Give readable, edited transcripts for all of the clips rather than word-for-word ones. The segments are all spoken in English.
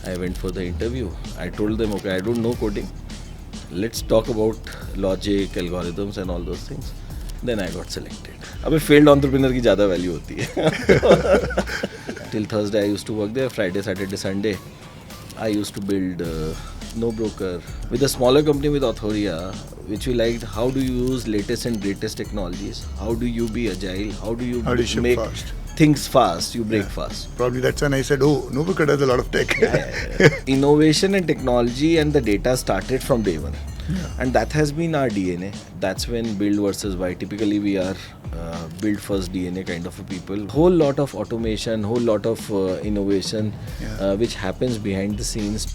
I went for the interview. I told them, okay, I don't know coding. Let's talk about logic, algorithms and all those things. Then I got selected. अबे failed entrepreneur की ज़्यादा value होती है. Till Thursday I used to work there. Friday, Saturday, Sunday I used to build No Broker with a smaller company with Authoria, which we liked. How do you use latest and greatest technologies? How do you be agile? How do you ship make fast? things fast? You break fast. Probably that's when I said, oh, Nobroker does a lot of tech. Innovation and technology and the data started from day one. And that has been our DNA. That's when build versus buy. Typically, we are build first DNA kind of a people. Whole lot of automation, whole lot of innovation, which happens behind the scenes.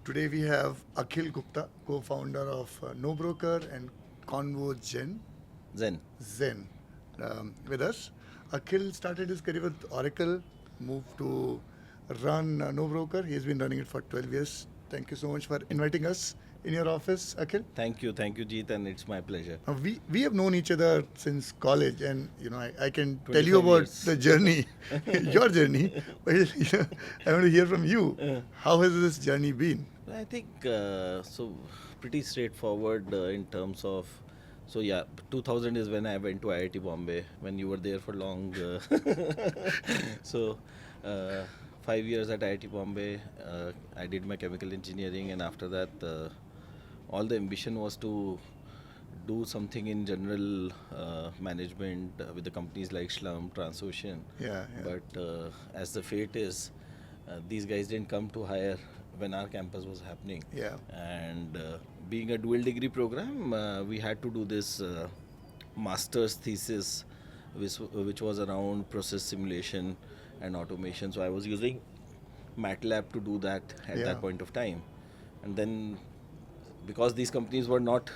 Today we have Akhil Gupta, co-founder of Nobroker and Convo Zen with us. Akhil started his career with Oracle, moved to run Nobroker. He has been running it for 12 years. Thank you so much for inviting us in your office, Akhil. Thank you, Jeet, and it's my pleasure. We have known each other since college, and I can tell you about the journey, your journey. But I want to hear from you. How has this journey been? I think so. Pretty straightforward in terms of. So yeah, 2000 is when I went to IIT Bombay. When you were there for long. So 5 years at IIT Bombay. I did my chemical engineering, and after that, all the ambition was to do something in general management with the companies like Schlum, Transocean. Yeah. But as the fate is, these guys didn't come to hire when our campus was happening. Yeah. And being a dual degree program, we had to do this master's thesis, which was around process simulation and automation. So I was using MATLAB to do that at that point of time. And then because these companies were not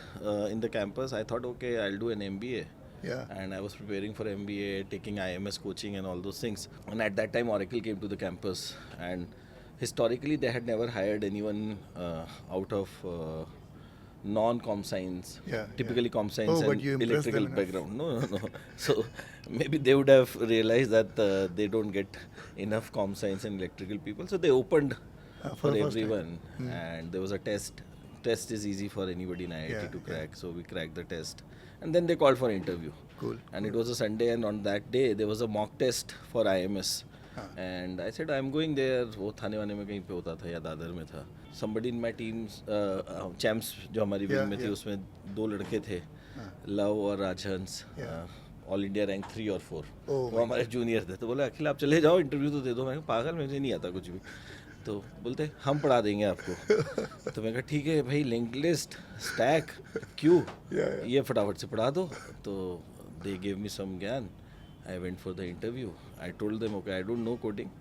in the campus, I thought, okay, I'll do an MBA. Yeah. And I was preparing for MBA, taking IMS coaching and all those things. And at that time, Oracle came to the campus. And historically, they had never hired anyone out of non-com science, typically com science and electrical background. No. So maybe they would have realized that they don't get enough com science and electrical people. So they opened for everyone. And there was a test. Test is easy for anybody in IIT to crack. So we cracked the test. And then they called for interview. Cool. And it was a Sunday, and on that day, there was a mock test for IMS. And I said, I'm going there. वो थाने वाने में कहीं पे होता था या दादर में था. Somebody in my team, champs जो हमारी विंग में थी, उसमें 2 लड़के थे, लव और राजहंस, ऑल इंडिया रैंक 3 और 4. वो हमारे जूनियर थे. तो बोले, अखिल आप चले जाओ, इंटरव्यू तो दे दो. मैं पागल, मुझे नहीं आता कुछ भी. तो बोलते हम पढ़ा देंगे आपको. तो मैं कहा ठीक है भाई, लिंक लिस्ट, स्टैक, क्यू, ये फटाफट से पढ़ा दो. तो दे गेव मी सम ज्ञान. I went for the interview. I told them, okay, I don't know coding.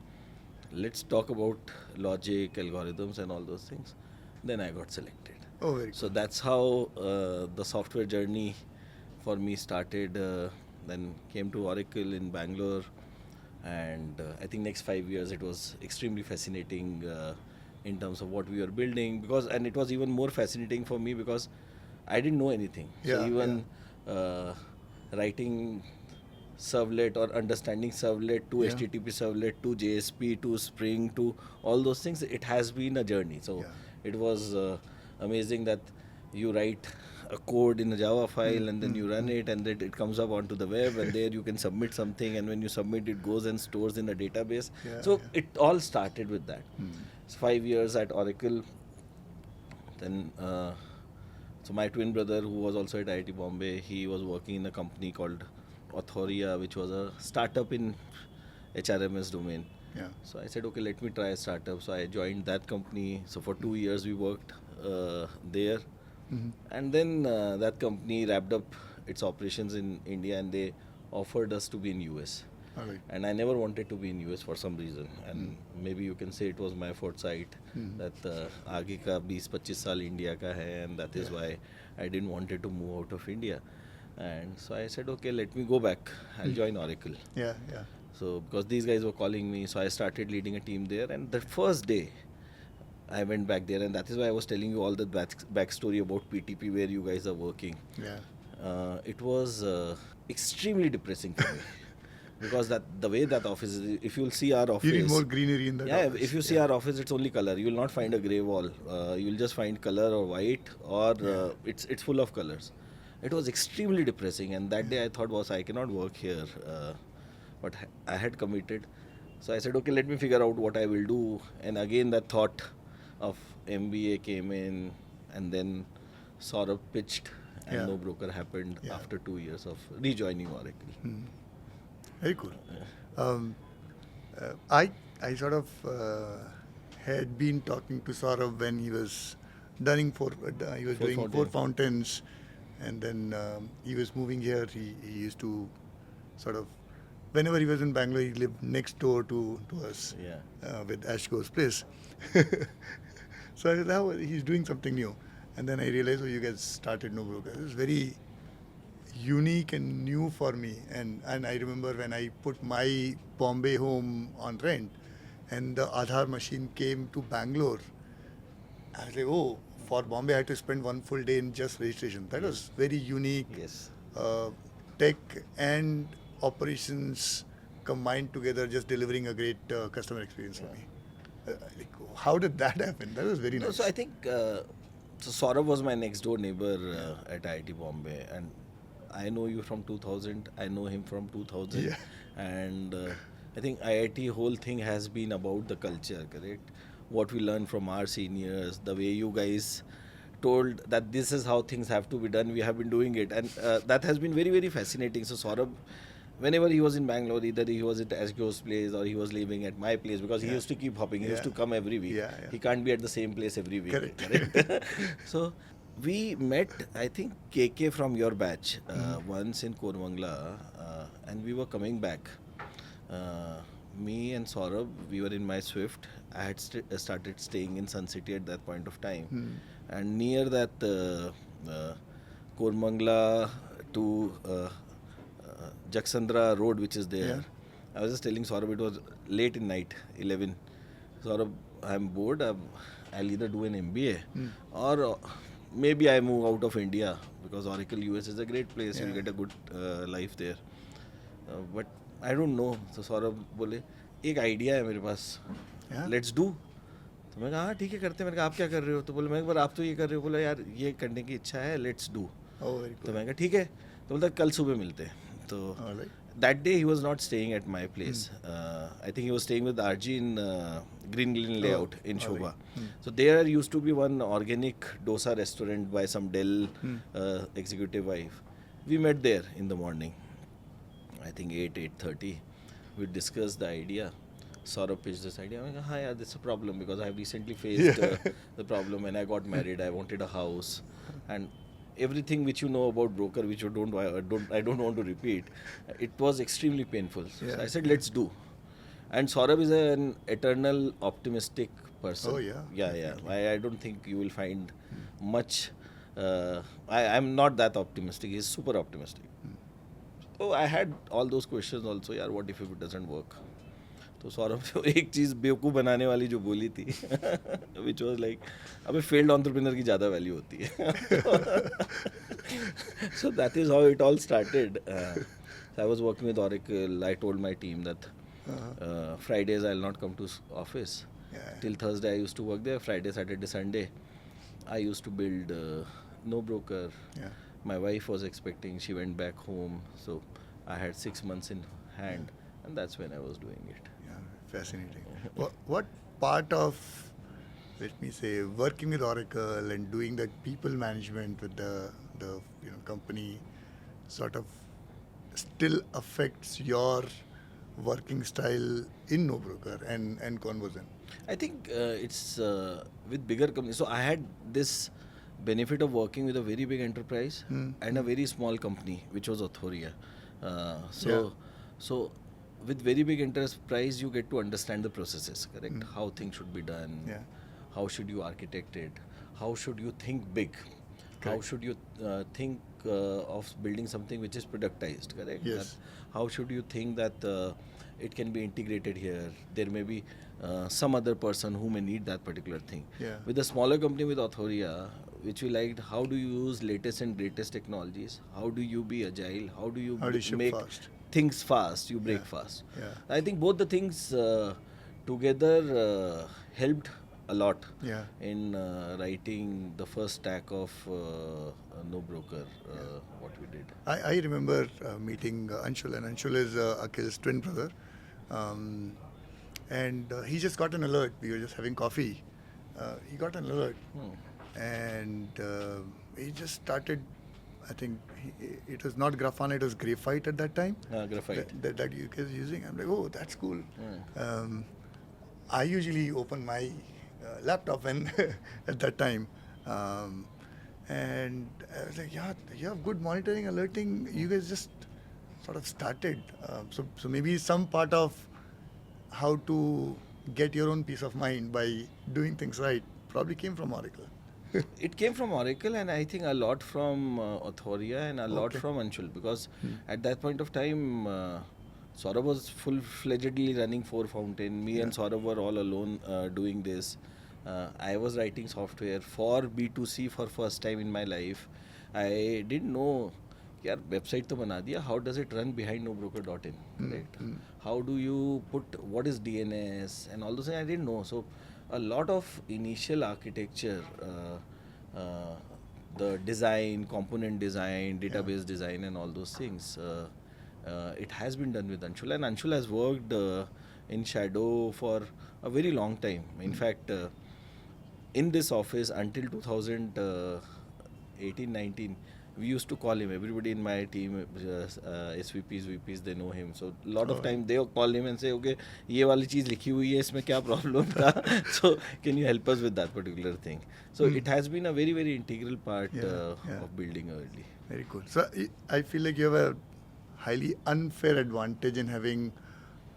Let's talk about logic, algorithms and all those things. Then I got selected. Oh, very cool. So that's how the software journey for me started. Then came to Oracle in Bangalore. And I think next 5 years it was extremely fascinating in terms of what we were building. And it was even more fascinating for me because I didn't know anything. So even writing servlet or understanding servlet to HTTP servlet to JSP to Spring to all those things, it has been a journey. So it was amazing that you write a code in a Java file and then you run it and then it comes up onto the web and there you can submit something, and when you submit it goes and stores in a database. So it all started with that. So 5 years at Oracle. Then so my twin brother, who was also at IIT Bombay, he was working in a company called Authoria, which was a startup in HRMS domain. So I said, okay, let me try a startup. So I joined that company. So for 2 years we worked there. And then that company wrapped up its operations in India and they offered us to be in US. And I never wanted to be in US for some reason. And maybe you can say it was my foresight that आगे का 20-25 साल India का है, and that is why I didn't wanted to move out of India. And so I said, okay, let me go back. I'll join Oracle. Yeah, yeah. So because these guys were calling me, so I started leading a team there. And the first day, I went back there, and that is why I was telling you all the backstory about PTP where you guys are working. Yeah. It was extremely depressing for me because that the way that office is. If you'll see our office, You need more greenery in that yeah. office. If you see our office, it's only color. You will not find a grey wall. You will just find color or white, or it's full of colors. It was extremely depressing, and that day I thought, was I cannot work here, but I had committed. So I said, okay, let me figure out what I will do. And again, that thought of MBA came in, and then Saurabh pitched, and Yeah. No Broker happened Yeah. after 2 years of rejoining Oracle. Very cool. I sort of had been talking to Saurabh when he was doing doing Fountain. Four Fountains, and then he was moving here. He used to sort of, whenever he was in Bangalore, he lived next door to us Yeah. with Ashko's place. So I said, "How he's doing something new," and then I realized, oh, you guys started No Broker. It was very unique and new for me. And I remember when I put my Bombay home on rent and the Aadhaar machine came to Bangalore, I was like, oh, for Bombay I had to spend one full day in just registration. That was very unique. Yes. Tech and operations combined together, just delivering a great customer experience for me. Like, how did that happen? That was very No, nice. so I think so Saurabh was my next door neighbor at IIT Bombay, and I know you from 2000. I know him from 2000, Yeah. and I think IIT whole thing has been about the culture, correct? What we learned from our seniors, the way you guys told that this is how things have to be done. We have been doing it, and that has been very, very fascinating. So Saurabh, whenever he was in Bangalore, either he was at Asgo's place or he was living at my place, because he Yeah. used to keep hopping. He used Yeah. to come every week. Yeah, yeah. He can't be at the same place every week. Correct. So we met, I think, KK from your batch once in Koramangala, and we were coming back. Me and Saurabh, we were in my Swift. I had started staying in Sun City at that point of time, and near that Koramangala to Jaksandra road, which is there. Yeah. I was just telling Saurabh, it was late in night, 11. Saurabh, I'm bored. I'll either do an MBA or maybe I move out of India, because Oracle US is a great place. You'll Yeah. get a good life there. But I don't know. So Saurabh बोले, एक idea है मेरे पास. Yeah. Let's do. तो मैं कहा हाँ ठीक है करते हैं. मैंने कहा आप क्या कर रहे हो? तो बोले मैं एक बार आप तो ये कर रहे हो. बोला यार ये करने की इच्छा है. Let's do. Oh, very तो cool. मैं कहा ठीक है. तो बोलता कल सुबह मिलते हैं. तो All right. that day he was not staying at my place. I think he was staying with RG in Green Glen layout in all Shobha. right. So there used to be one organic dosa restaurant by some Dell executive wife. We met there in the morning. I think 8:30. We discussed the idea. Saurabh pitched this idea. I'm like, hi, yeah, this is a problem because I have recently faced the problem when I got married. I wanted a house, and everything which you know about broker, which you I don't want to repeat. It was extremely painful. So Yeah. I said, let's do. And Saurabh is an eternal optimistic person. Oh, yeah. Yeah. I don't think you will find much. I'm not that optimistic. He's super optimistic. So I had all those questions also. यार, what if it doesn't work? तो सौरभ जो एक चीज़ बेवकूफ़ बनाने वाली जो बोली थी विच वॉज लाइक अबे फेल्ड एंटरप्रेन्योर की ज़्यादा वैल्यू होती है so that is how it all started I was working with oracle I told my team that Fridays I'll not come to office. Yeah. Till Thursday I used to work there. Friday, Saturday, Sunday I used to build No Broker. Yeah. My wife was expecting, she went back home, so I had 6 months in hand, and that's when I was doing it. Yeah, fascinating. What part of, let me say, working with Oracle and doing that people management with the company sort of still affects your working style in No Broker and Convozen? I think it's with bigger companies. So I had this benefit of working with a very big enterprise and a very small company, which was Authoria. So with very big enterprise, you get to understand the processes, correct? How things should be done. Yeah. How should you architect it? How should you think big? How should you think of building something which is productized, correct? Yes. That how should you think that it can be integrated here? There may be some other person who may need that particular thing. Yeah. With a smaller company with Authoria, which we liked, how do you use latest and greatest technologies? How do you be agile? How do you, How do you ship make fast? things fast? You break Yeah. fast. Yeah. I think both the things together helped a lot Yeah. in writing the first stack of No Broker, what we did. I remember meeting Anshul, and Anshul is Akhil's twin brother. And he just got an alert. We were just having coffee. He got an alert. And he just started. I think it was not Grafana, it was graphite at that time. Graphite. That you guys using. I'm like, oh, that's cool. I usually open my laptop when at that time. And I was like, yeah, you have good monitoring, alerting. You guys just sort of started. So maybe some part of how to get your own peace of mind by doing things right probably came from Oracle. It came from Oracle, and I think a lot from Authoria and a lot Okay. from Anshul, because at that point of time, Saurabh was full-fledgedly running Four Fountain. Me and Saurabh were all alone doing this. I was writing software for B2C for first time in my life. I didn't know, यार website तो बना दिया. How does it run behind nobroker.in? Correct. How do you put what is DNS and all those things? I didn't know. So a lot of initial architecture, the design, component design, database design, and all those things, it has been done with Anshul, and Anshul has worked in shadow for a very long time. In fact, in this office until 2018-19, we used to call him. Everybody in my team, SVPs, VPs, they know him. So a lot of time they call him and say, okay, ये वाली चीज़ लिखी हुई है, इसमें क्या problem था? So can you help us with that particular thing? So it has been a very, very integral part of building early. Very cool. So I feel like you have a highly unfair advantage in having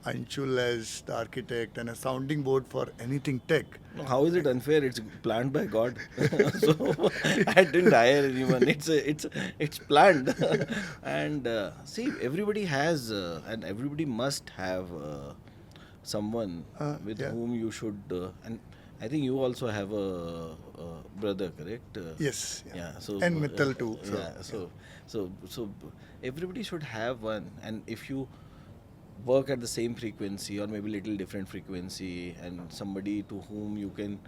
Anshul as the architect and a sounding board for anything tech. No, how is it unfair? It's planned by God. So I didn't hire anyone. It's planned. And see, everybody has and everybody must have someone with whom you should. And I think you also have a brother, correct? Yes. Yeah. So And Mittal too. So, yeah. So everybody should have one. And if you work at the same frequency or maybe little different frequency, and somebody to whom you can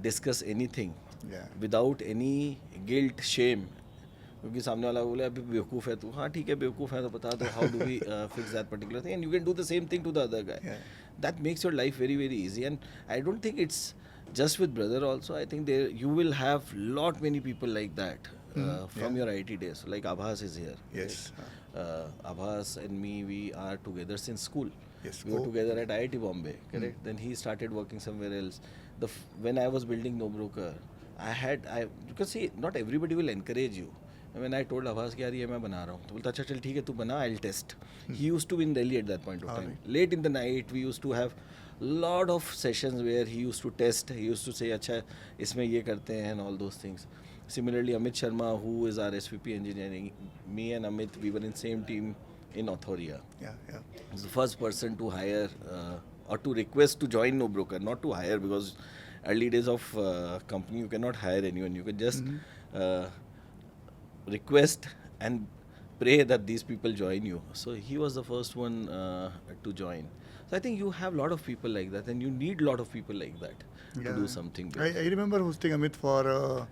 discuss anything Yeah. without any guilt, shame, क्योंकि सामने वाला बोले अभी बेवकूफ़ है तू, हाँ ठीक है बेवकूफ़ है तो बता दो how do we fix that particular thing, and you can do the same thing to the other guy. Yeah. That makes your life very, very easy. And I don't think it's just with brother also. I think there you will have lot many people like that from your IT days. Like Abhas is here. Yes. Abhas and me, we are together since school. Yes. We were together at IIT Bombay, correct? Then he started working somewhere else. When I was building No Broker, because see, not everybody will encourage you. And when I told Abhas कि यार ये मैं बना रहा हूँ, तो बोलता अच्छा चल ठीक है तू बना, I'll test. He used to be in Delhi at that point of time. Late in the night, we used to have lot of sessions where he used to test. He used to say अच्छा इसमें ये करते हैं and all those things. Similarly, Amit Sharma, who is our SVP engineering, me and Amit, we were in same team in Authoria. Yeah. He's the first person to hire or to request to join No Broker, not to hire, because early days of company you cannot hire anyone. You can just request and pray that these people join you. So he was the first one to join. So I think you have a lot of people like that, and you need a lot of people like that to do something big. I remember hosting Amit for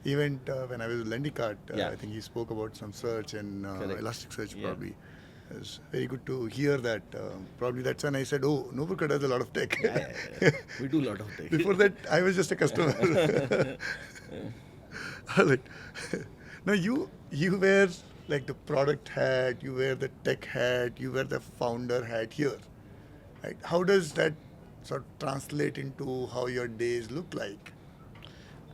event when I was with Lendicart. Yeah. I think he spoke about some search and Correct. Elasticsearch Yeah. probably. It was very good to hear that. Probably that's when I said, oh, Nobroker does a lot of tech. Yeah. We do a lot of tech. Before that, I was just a customer. All right. Now you wear like the product hat, you wear the tech hat, you wear the founder hat here. Right? How does that sort of translate into how your days look like?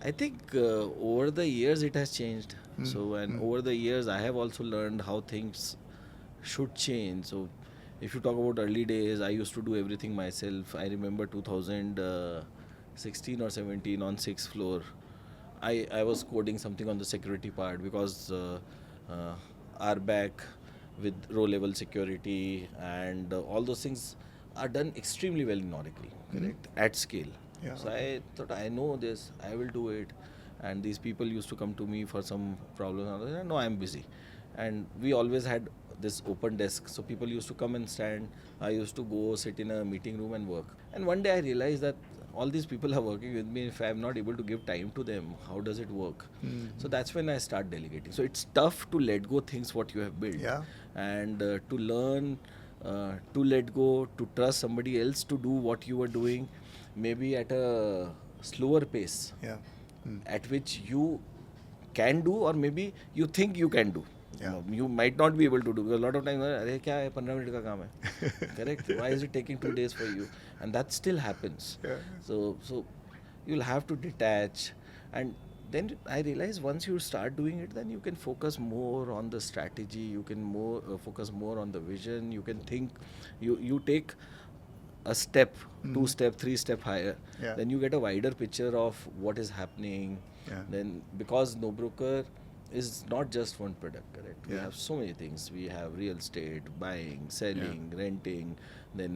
I think over the years it has changed. So over the years I have also learned how things should change. So if you talk about early days, I used to do everything myself. I remember 2016 or 17 on 6th floor. I was coding something on the security part because RBAC with row level security and all those things are done extremely well in Oracle, correct? At scale. Yeah, So okay. I thought I know this, I will do it. And these people used to come to me for some problem. I said, no, I'm busy. And we always had this open desk. So people used to come and stand. I used to go sit in a meeting room and work. And one day I realized that all these people are working with me. If I'm not able to give time to them, how does it work? So that's when I start delegating. So it's tough to let go things what you have built. Yeah. And to learn, to let go, to trust somebody else to do what you are doing, maybe at a slower pace Yeah. at which you can do or maybe you think you can do. Yeah. You might not be able to do because a lot of times अरे क्या है 15 minute का काम है correct, why is it taking 2 days for you, and that still happens. Yeah. So you'll have to detach, and then I realize once you start doing it, then you can focus more on the strategy, you can more focus more on the vision, you can think, you take a step, 2 step, 3 step higher. Yeah. Then you get a wider picture of what is happening. Yeah. Then because No Broker is not just one product, correct? We Yeah. have so many things. We have real estate, buying, selling, renting. Then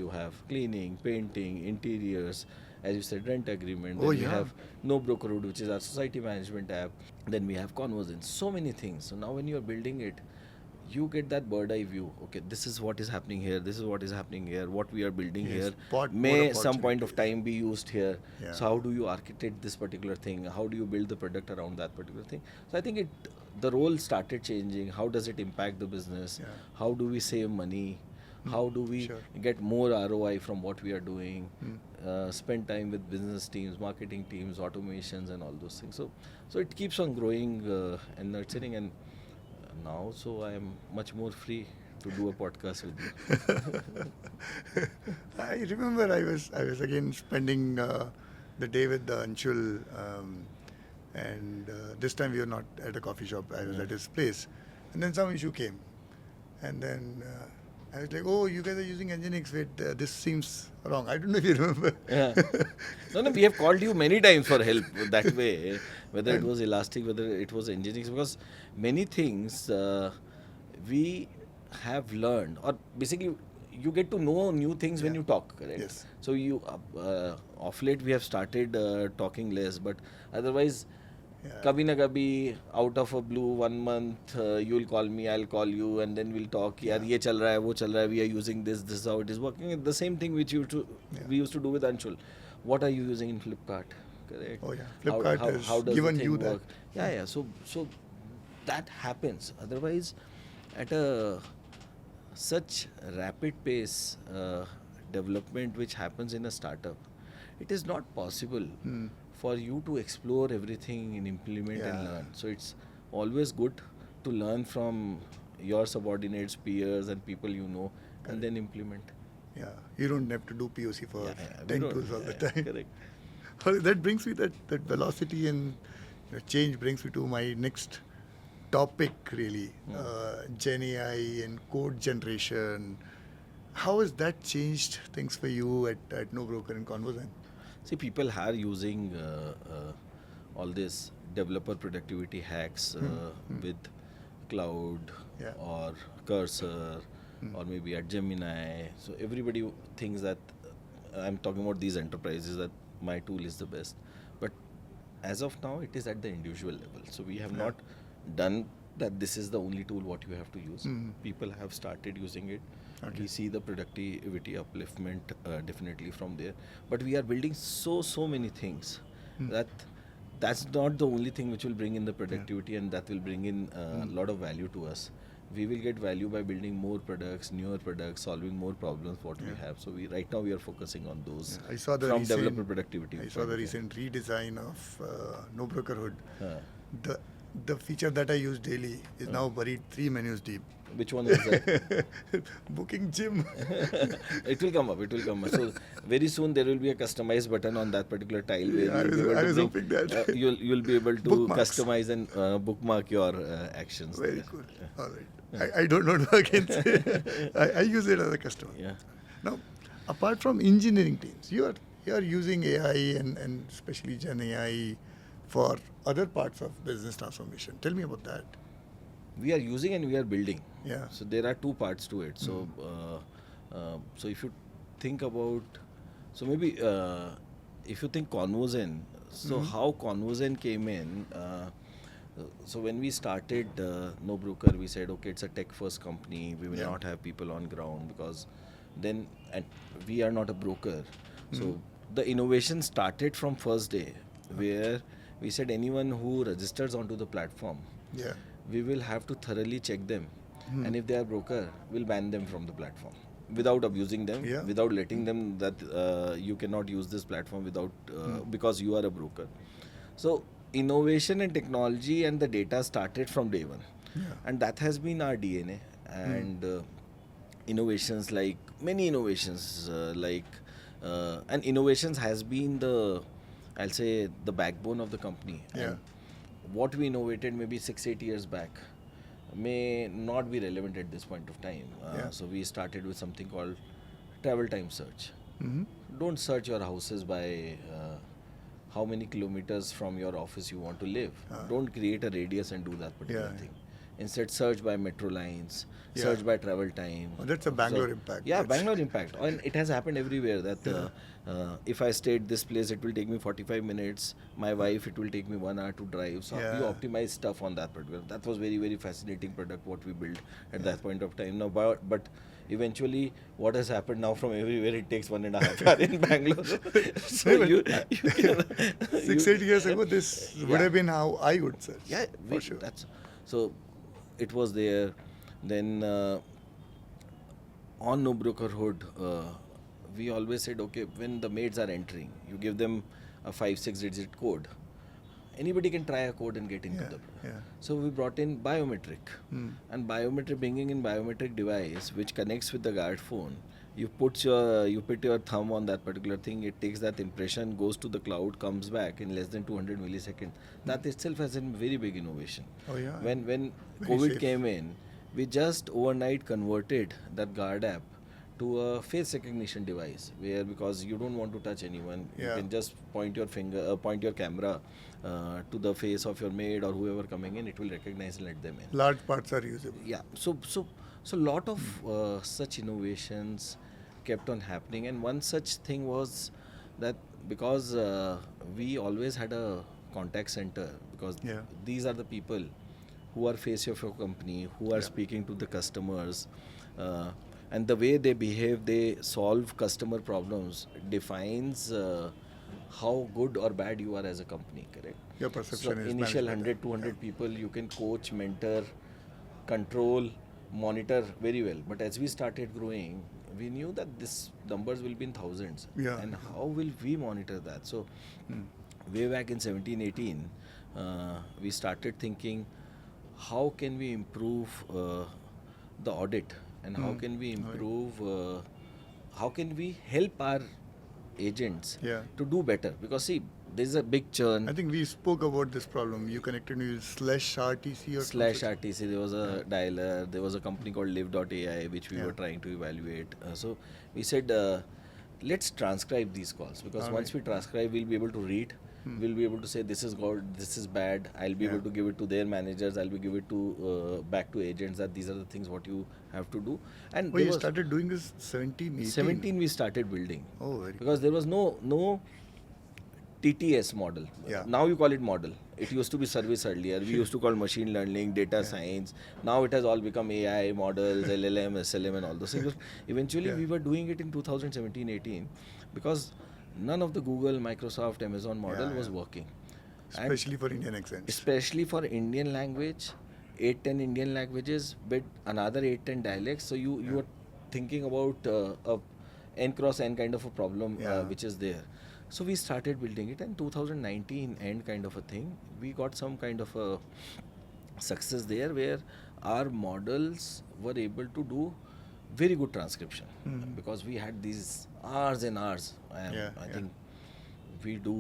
you have cleaning, painting, interiors. As you said, rent agreement. Oh, Then we yeah. have No Brokerhood, which is our society management app. Then we have Conversions. So many things. So now when you are building it, you get that bird eye view. Okay, this is what is happening here, this is what is happening here, what we are building Yes, here spot more may some point of opportunities. time be used here. Yeah. So how do you architect this particular thing, how do you build the product around that particular thing? So I think the role started changing. How does it impact the business? Yeah. How do we save money? How do we Sure. get more ROI from what we are doing? Spend time with business teams, marketing teams, automations, and all those things. So it keeps on growing and nurturing, and now so I am much more free to do a podcast with you. I remember I was again spending the day with the Anshul, and this time we were not at a coffee shop. I was at his place, and then some issue came, and then I was like, "Oh, you guys are using Nginx. Wait, this seems wrong." I don't know if you remember. Yeah. No, we have called you many times for help that way, whether it was Elastic, whether it was Nginx, because many things we have learned, or basically you get to know new things when Yeah. you talk, correct? Yes. So you, of late we have started talking less, but otherwise, Yeah. कभी ना कभी out of a blue 1 month you'll call me, I'll call you, and then we'll talk. यार ये चल रहा है, वो चल रहा है, we are using this is how it is working. The same thing which we used to do with Anshul. What are you using in Flipkart? Correct. Oh, yeah. Flipkart has how does given the thing you that. work? Yeah. So that happens. Otherwise, at a such rapid pace development which happens in a startup, it is not possible for you to explore everything and implement and Yeah. learn. So it's always good to learn from your subordinates, peers, and people you know, and then implement. Yeah, you don't have to do POC for Yeah, we 10 don't- tools all the yeah, time. correct. Well, that brings me that velocity and change brings me to my next topic really, Gen AI and code generation. How has that changed things for you at No Broker and Conversion? See, people are using all this developer productivity hacks with Cloud Yeah. or Cursor or maybe at Gemini. So everybody thinks that I'm talking about these enterprises that my tool is the best. But as of now, it is at the individual level. So we have not done that this is the only tool what you have to use. People have started using it. Okay. We see the productivity upliftment definitely from there. But we are building so many things that that's not the only thing which will bring in the productivity and that will bring in a lot of value to us. We will get value by building more products, newer products, solving more problems what we have. So we right now we are focusing on those I saw the from recent, developer productivity. I saw the point of view. recent redesign of No Brokerhood. Uh, The feature that I use daily is now buried 3 menus deep. which one is that? Booking gym. It will come up. It will come up. So very soon there will be a customized button on that particular tile where Yeah, you'll be able I to was bring- hoping that. you'll be able to Bookmarks. customize and bookmark your actions. Very there. cool. All right. I don't know what I can say. I use it as a customer. Yeah. Now, apart from engineering teams, you are using AI and especially Gen AI for other parts of business transformation. Tell me about that. We are using and we are building. Yeah. So there are two parts to it. So so if you think about, so maybe if you think Convozen, so how Convozen came in. So when we started No Broker, we said, okay, it's a tech first company. We will Yeah. not have people on ground because then, and we are not a broker. So the innovation started from first day, where we said anyone who registers onto the platform, Yeah. we will have to thoroughly check them, and if they are broker, we'll ban them from the platform without abusing them, Yeah. without letting them that you cannot use this platform without because you are a broker. So innovation and technology and the data started from day one, Yeah. and that has been our DNA. And innovations, like many innovations, and innovations has been the, I'll say, the backbone of the company. Yeah. And what we innovated maybe 6-8 years back may not be relevant at this point of time. Yeah. So we started with something called travel time search. Mm-hmm. Don't search your houses by how many kilometers from your office you want to live. Don't create a radius and do that particular Yeah. thing. Instead, search by metro lines, Yeah. search by travel time. Oh, that's a Bangalore impact. Yeah, That's- Bangalore impact. And it has happened everywhere that if I stayed this place, it will take me 45 minutes. My wife, it will take me 1 hour to drive. So Yeah. you optimize stuff on that particular. That was very, very fascinating product what we built at that point of time. Now, but eventually, what has happened now from everywhere, it takes 1.5 hours in Bangalore. So you can, 6-8 years ago, this would Yeah. have been how I would search. yeah, for sure. That's so. It was there. Then on No Brokerhood, we always said, okay, when the maids are entering, you give them a 5-6 digit code. Anybody can try a code and get into Yeah, the. yeah. So we brought in biometric, and bringing in biometric device which connects with the guard phone. You put your thumb on that particular thing. It takes that impression, goes to the cloud, comes back in less than 200 milliseconds. That itself has a very big innovation. Oh, yeah. When Very COVID safe. came in, we just overnight converted that guard app to a face recognition device, where because you don't want to touch anyone, Yeah. you can just point your camera to the face of your maid or whoever coming in. It will recognize and let them in. Large parts are usable. Yeah, so lot of such innovations kept on happening, and one such thing was that because we always had a contact center, because Yeah. these are the people who are face of your company, who are Yeah. speaking to the customers, and the way they behave, they solve customer problems, defines how good or bad you are as a company, correct? Your perception So is initial managed by 100, 200 people, you can coach, mentor, control, monitor very well. But as we started growing, we knew that this numbers will be in thousands. Yeah. And how will we monitor that? So way back in 17, 18, we started thinking, how can we improve the audit, and how can we improve, how can we help our agents Yeah. to do better? Because see, there's a big churn. I think we spoke about this problem. You connected me with /RTC or Slash something. RTC, there was a dialer, there was a company called live.ai which we Yeah. were trying to evaluate. So we said, let's transcribe these calls, because All once right. we transcribe, we'll be able to read. We'll be able to say this is good, this is bad. I'll be Yeah. able to give it to their managers. I'll be give it to back to agents that these are the things what you have to do. And Oh, there you was started doing this 17, 18? 17 we started building, Oh, very because there was no TTS model. Yeah. Now you call it model. It used to be service earlier. We used to call machine learning, data science. Now it has all become AI models, LLM, SLM, and all those things. Eventually, Yeah. we were doing it in 2017-18 because none of the Google, Microsoft, Amazon model Yeah, was yeah. working. And Especially for Indian accents. especially for Indian language, 8-10 Indian languages with another 8-10 dialects. So you are thinking about a n cross n kind of a problem Yeah. which is there. So we started building it, and 2019 end kind of a thing. We got some kind of a success there, where our models were able to do very good transcription, because we had these hours and hours. Yeah, I yeah. think we do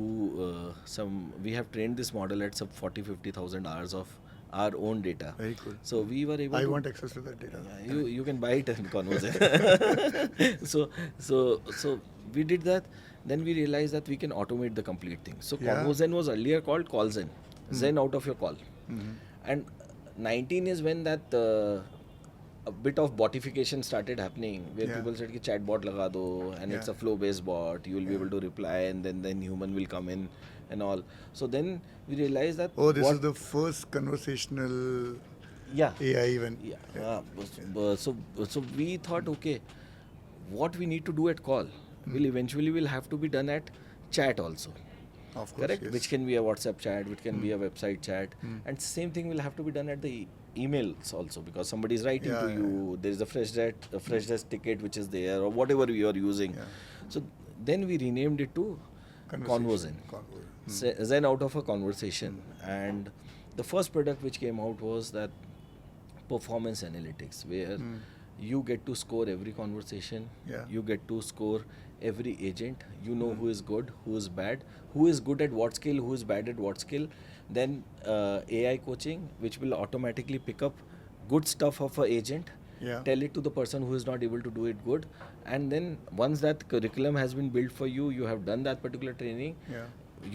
we have trained this model at some 40,000-50,000 hours of our own data. Very cool. So we were able I to want access to that data. yeah, you can buy it in Convozen. so we did that, then we realized that we can automate the complete thing. So Yeah. ConvoZen was earlier called CallZen, Zen out of your call. Mhm. And 19 is when that a bit of botification started happening, where Yeah. people said ki chatbot laga do, and it's Yeah. a flow based bot, you will be Yeah. able to reply, and then human will come in and all. So then we realized that Oh, this what, is the first conversational yeah, AI even. yeah, so we thought, okay, what we need to do at call will eventually will have to be done at chat also. Of course, Correct? yes. Which can be a WhatsApp chat, which can be a website chat, and same thing will have to be done at the emails also, because somebody is writing Yeah, to yeah, you. There is a fresh desk ticket which is there, or whatever you are using. Yeah. So then we renamed it to ConvoZen. Convo. Zen out of a conversation. And the first product which came out was that performance analytics, where you get to score every conversation, Yeah. you get to score every agent, you know who is good, who is bad, who is good at what skill, who is bad at what skill. Then AI coaching, which will automatically pick up good stuff of a agent, Yeah. tell it to the person who is not able to do it good, and then once that curriculum has been built for you, you have done that particular training, Yeah.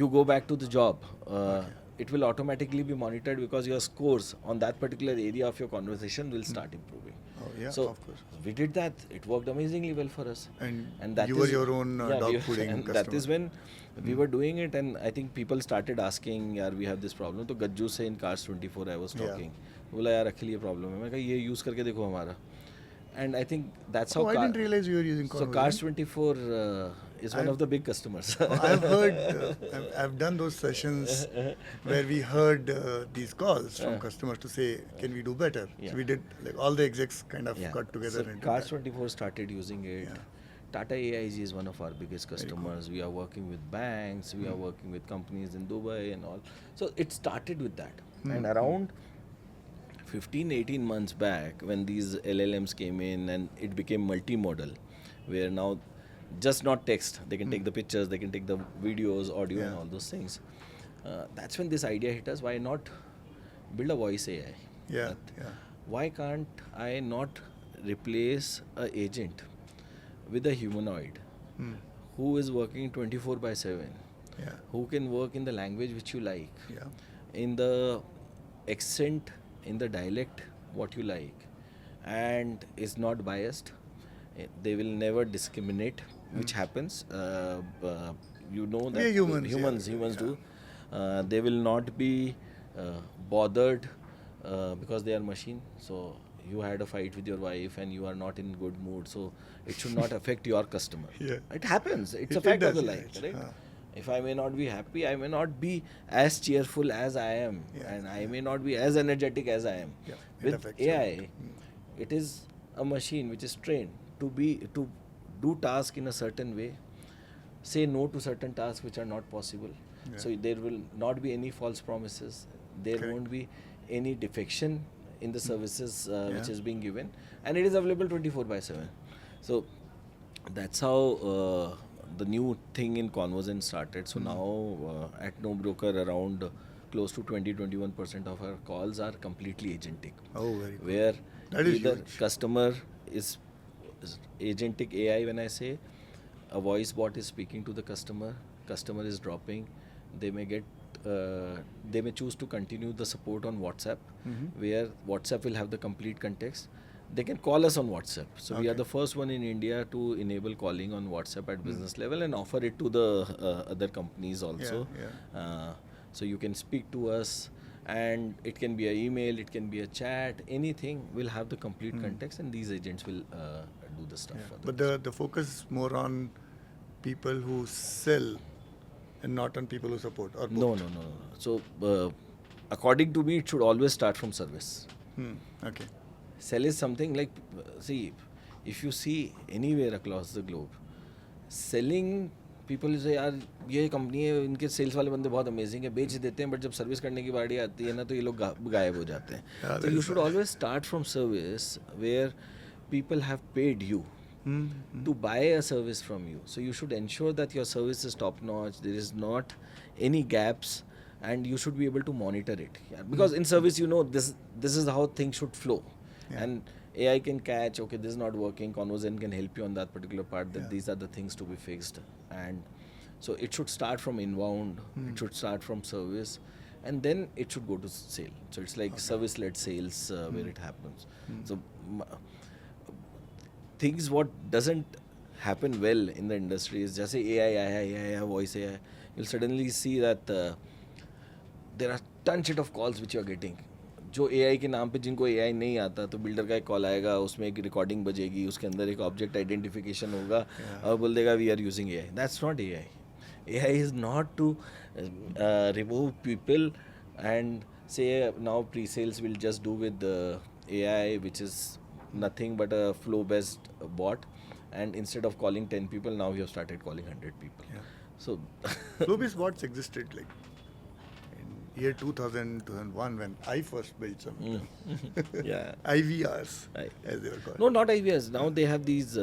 you go back to the job. Okay. It will automatically be monitored, because your scores on that particular area of your conversation will start improving. Oh, yeah, So of course. we did that. It worked amazingly well for us. And that you were is- your own yeah, dog we- fooding and customer. that is when we were doing it, and I think people started asking, यार we have this problem. तो गज्जू से in Cars 24 I was Yeah. talking. बोला यार अखिल ये problem है. मैं कहा ये use करके देखो हमारा. And I think that's how. Oh, I didn't realize you were using So Convo. Cars 24 is one I've- of the big customers. I've heard, I've done those sessions where we heard these calls from customers to say, can we do better? Yeah. So we did, like all the execs kind of Yeah. got together So and did Cars that. 24 started using it. Yeah. Tata AIG is one of our biggest customers. We are working with banks, we are working with companies in Dubai and all. So it started with that. And around 15-18 months back, when these LLMs came in and it became multimodal, where now just not text, they can take the pictures, they can take the videos, audio, and Yeah. all those things. That's when this idea hit us. Why not build a voice AI? Yeah, That yeah. why can't I not replace a agent with a humanoid who is working 24/7, Yeah. who can work in the language which you like, Yeah. in the accent, in the dialect what you like, and is not biased. They will never discriminate, which happens. You know that We are humans, yeah. humans Yeah. do. They will not be bothered because they are machine. So you had a fight with your wife and you are not in good mood, so it should not affect your customer. Yeah. It happens. It's a It fact of does, the yeah, life, it's- correct? If I may not be happy, I may not be as cheerful as I am, Yeah, and I may not be as energetic as I am. Yeah, it With affects you. AI, it is a machine which is trained to do task in a certain way, say no to certain tasks which are not possible. Yeah. So there will not be any false promises. There Correct. won't be any defection in the services which Yeah. is being given, and it is available 24/7. So that's how the new thing in ConvoZen started. So now at No Broker, around close to 20-21% of our calls are completely agentic, Oh, very good. where That is either huge. customer is agentic AI. When I say a voice bot is speaking to the customer is dropping, they may get they may choose to continue the support on WhatsApp, where WhatsApp will have the complete context. They can call us on WhatsApp. So we are Okay. the first one in India to enable calling on WhatsApp at business level and offer it to the other companies also. Yeah. So you can speak to us, and it can be an email, it can be a chat, anything will have the complete context, and these agents will do the stuff Yeah. for them. But the focus is more on people who sell and not on people who support, or both. No. So according to me, it should always start from service. Okay. Sell is something like, see, if you see anywhere across the globe, selling, people say यार ये company है, इनके sales वाले बंदे बहुत amazing है, बेच देते हैं, बट जब सर्विस करने की बारी आती है ना, तो ये लोग गायब हो जाते हैं. Yeah, So you that's should always start from service, where people have paid you to buy a service from you. So you should ensure that your service is top notch, there is not any gaps, and you should be able to monitor it. Yeah, because in service, you know, this is how things should flow. Yeah. And AI can catch, okay, this is not working, Convozen can help you on that particular part, that Yeah. these are the things to be fixed. And so it should start from inbound, it should start from service, and then it should go to sale. So it's like service-led sales where it happens. So things what doesn't happen well in the industry is just say AI, voice AI. You'll suddenly see that there are ton shit of calls which you are getting. जो AI के नाम पे जिनको AI नहीं आता तो builder का एक कॉल आएगा, उसमें एक रिकॉर्डिंग बजेगी, उसके अंदर एक ऑब्जेक्ट आइडेंटिफिकेशन होगा और बोल देगा we are using AI. That's not AI. AI is not to remove people and say now pre-sales will just do with the AI, which is nothing but a flow-based bot. And instead of calling 10 people, now we have started calling 100 people. Yeah. So Flow-based bots existed like in year 2000, 2001 when I first built some of them. yeah. IVRs, I- as they were called. No, not IVS. Now they have these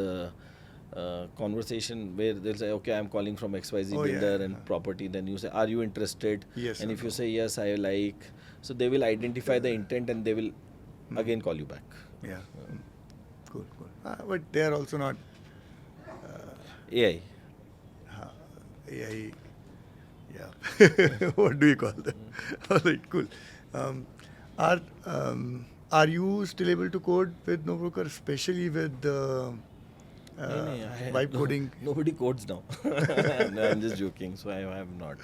conversation where they'll say, okay, I'm calling from XYZ Oh, yeah, builder and yeah. property. Then you say, are you interested? Yes And or if you no. say yes, I like. So they will identify the intent and they will again call you back. Yeah. Cool, cool. But they are also not AI. AI. Yeah. What do you call them? All right, cool. Are you still able to code with NoBroker, especially with the vibe coding? Nobody codes now. No, I'm just joking. So I have not.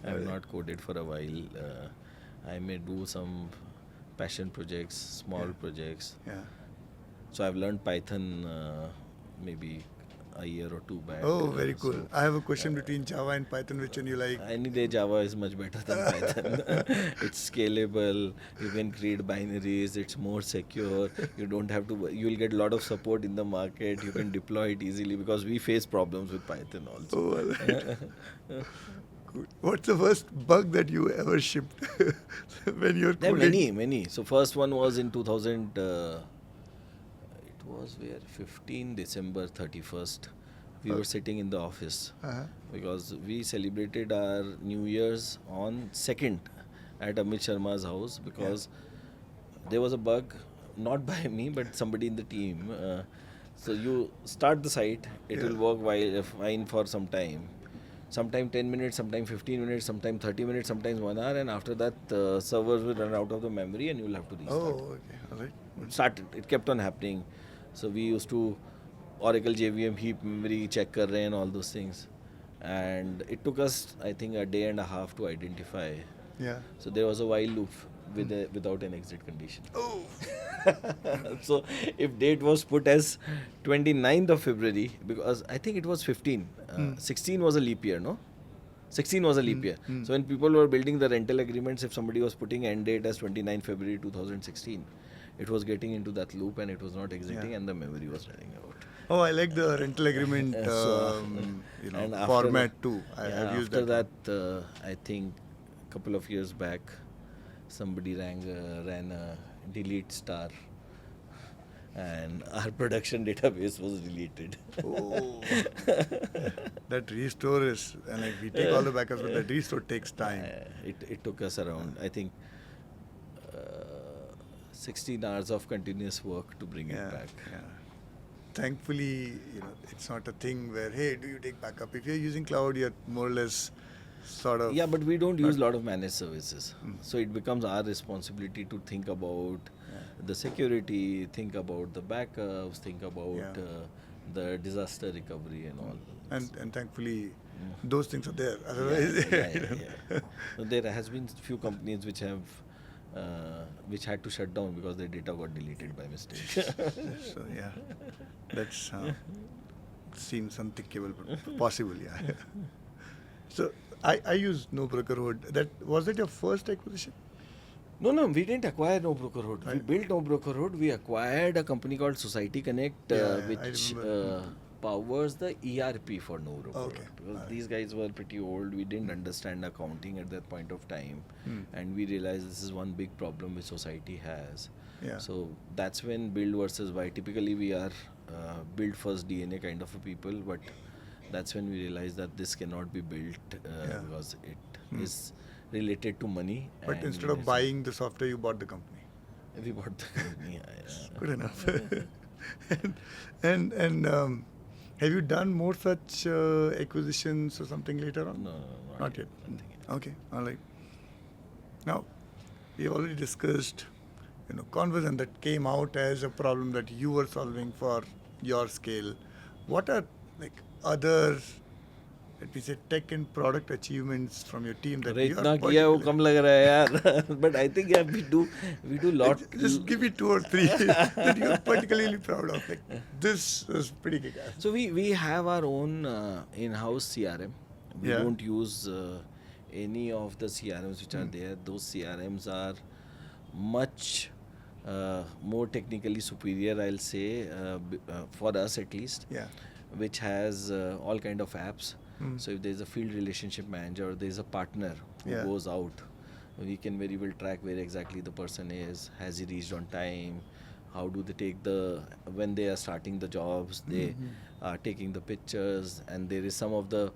I have not coded for a while. I may do some passion projects, small projects. Yeah. So I've learned Python maybe a year or two back. Oh, very cool. So I have a question between Java and Python, which one you like? any day Java is much better than Python. It's scalable. You can create binaries. It's more secure. You don't have to. You'll get a lot of support in the market. You can deploy it easily because we face problems with Python also. Oh, all right. Good. What's the worst bug that you ever shipped when you're There are coding? many. So first one was in 2000. It was where 15 December 31st. We were sitting in the office Uh-huh. because we celebrated our New Year's on 2nd at Amit Sharma's house because there was a bug, not by me but somebody in the team. So you start the site, it will work fine for some time. Sometime 10 minutes, sometime 15 minutes, sometime 30 minutes, sometimes 1 hour, and after that servers will run out of the memory and you will have to restart. Oh, okay. All right. It kept on happening. So we used to Oracle JVM heap memory check kar rahe and all those things, and it took us I think a day and a half to identify. Yeah. So there was a while loop without an exit condition. Oh. So if date was put as 29th of February, because I think it was 15, 16 was a leap year, no? 16 was a leap year. So when people were building the rental agreements, if somebody was putting end date as 29 February 2016, it was getting into that loop and it was not exiting and the memory was running out. Oh, I like the rental agreement So, and after format that- too. I've used after that. that, I think a couple of years back, somebody ran a delete star, and our production database was deleted. Oh. That restore is, and like we take all the backups, but that restore takes time. It took us around, I think, 16 hours of continuous work to bring it back. Yeah. Thankfully, it's not a thing where, hey, do you take backup? If you're using cloud, you're more or less sort of. Yeah, but we don't use a lot of managed services. So it becomes our responsibility to think about the security, think about the backups, think about the disaster recovery and all. And thankfully, those things are there. Otherwise, So there has been few companies which have which had to shut down because their data got deleted by mistake. So yeah, that's seems unthinkable, but possible. Yeah. So I use No Broker Hood. Was it your first acquisition? No, we didn't acquire No Broker Hood. We Right. built No Broker Hood. We acquired a company called Society Connect, I which remember. powers the ERP for No Broker Okay. Hood. Because these guys were pretty old. We didn't understand accounting at that point of time. And we realized this is one big problem which society has. Yeah. So that's when build versus buy. Typically, we are build first DNA kind of a people, but that's when we realized that this cannot be built because it is related to money. But and instead we of need buying the software, you bought the company. We bought the company. Yeah. Good enough. And have you done more such acquisitions or something later on? No, Not yet. Nothing yet. Okay, all right. Now, we already discussed, Conversion that came out as a problem that you were solving for your scale. What are like other, let me say, tech and product achievements from your team that अरे you are इतना किया वो particularly- कम लग रहा है यार. But I think yeah, we do lot. Just give me 2 or 3 that you're particularly proud of. Like, this was pretty kick-ass. So we have our own in-house CRM. We Yeah. don't use any of the CRMs which are there. Those CRMs are much more technically superior, I'll say, for us at least. Yeah. Which has all kind of apps. So if there's a field relationship manager or there's a partner who Yeah. goes out, we can very well track where exactly the person is. Has he reached on time? How do they take when they are starting the jobs, they are taking the pictures, and there is some of the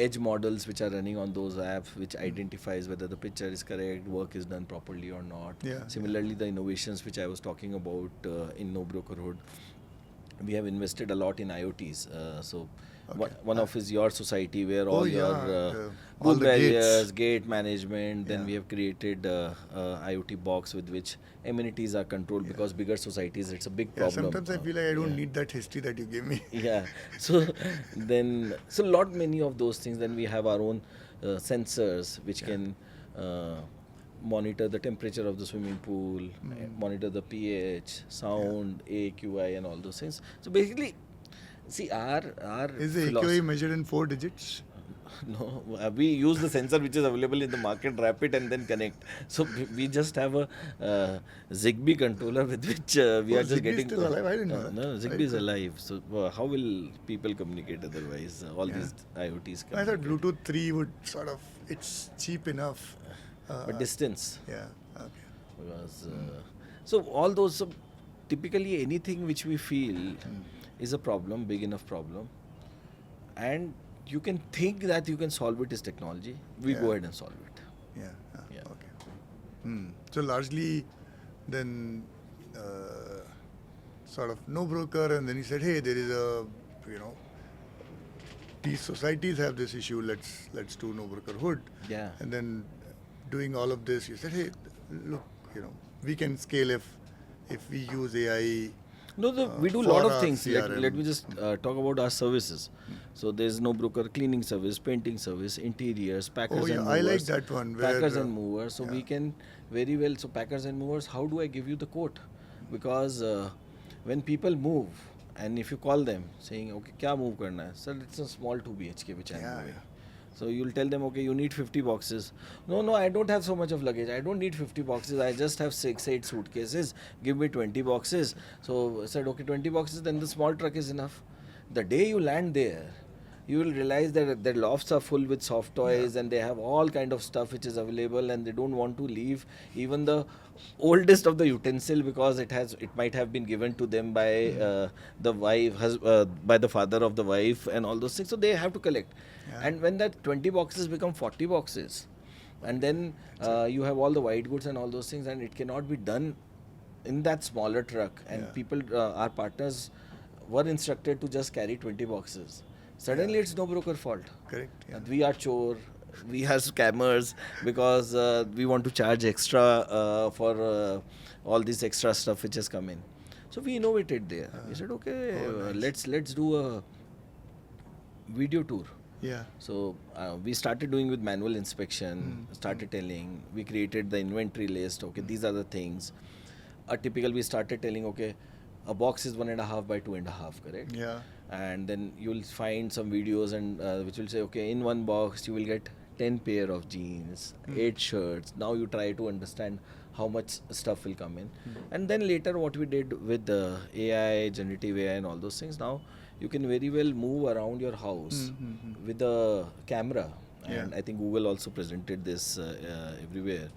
edge models which are running on those apps which identifies whether the picture is correct, work is done properly or not. Yeah. Similarly, the innovations which I was talking about in No Brokerhood, we have invested a lot in IoTs. So one of is your society where all your all booth the barriers, gates. gate management. Then Yeah. we have created IoT box with which amenities are controlled because bigger societies it's a big Yeah, problem. sometimes I feel like I don't yeah. need that history that you gave me. Yeah. So lot many of those things. Then we have our own sensors which can monitor the temperature of the swimming pool, monitor the pH, sound, AQI, and all those things. So basically, see our Is the AQI measured in 4 digits? No, we use the sensor which is available in the market, wrap it, and then connect. So we just have a Zigbee controller with which we are just Zigbee is getting. still alive? I didn't know that. No, Zigbee is alive. So how will people communicate otherwise? All these IoTs. I thought communicate. Bluetooth 3 would sort of, it's cheap enough. But distance. Yeah, okay. Because so all those. So typically anything which we feel is a problem, big enough problem, and you can think that you can solve it is technology. We Yeah. go ahead and solve it. Yeah, Yeah. okay. So largely then sort of no broker, and then he said, hey, there is a, these societies have this issue, let's do no brokerhood. Yeah. And then doing all of this, you said, hey, look, we can scale if we use AI. No, we do a for lot of our things. Let CRM. me just talk about our services. So there's no broker cleaning service, painting service, interiors, packers Oh, yeah, and movers. I like that one, where, Packers and movers. So yeah. we can very well. So packers and movers, how do I give you the quote? Because when people move, and if you call them saying, okay, kya move karna hai? Sir, it's a small 2 BHK which I'm Yeah, moving. yeah. So you'll tell them, okay, you need 50 boxes. No, I don't have so much of luggage. I don't need 50 boxes. I just have 6-8 suitcases. Give me 20 boxes. So I said, okay, 20 boxes, then the small truck is enough. The day you land there, you will realize that their lofts are full with soft toys and they have all kind of stuff which is available, and they don't want to leave even the oldest of the utensil because it might have been given to them by the wife, by the father of the wife, and all those things. So they have to collect. Yeah. And when that 20 boxes become 40 boxes, and then you have all the white goods and all those things, and it cannot be done in that smaller truck. And Yeah. people, our partners, were instructed to just carry 20 boxes. Suddenly, it's no broker fault. Correct. Yeah. We are chore, we are scammers because we want to charge extra for all this extra stuff which has come in. So we innovated there. We said, okay, nice. let's do a video tour. Yeah. So we started doing with manual inspection, started telling, we created the inventory list, okay, these are the things. We started telling, okay, a box is 1.5 by 2.5, correct? Yeah. And then you'll find some videos and which will say, okay, in one box you will get 10 pair of jeans, 8 shirts. Now you try to understand how much stuff will come in. And then later what we did with the AI, generative AI and all those things, now you can very well move around your house with a camera. And Yeah. I think Google also presented this everywhere.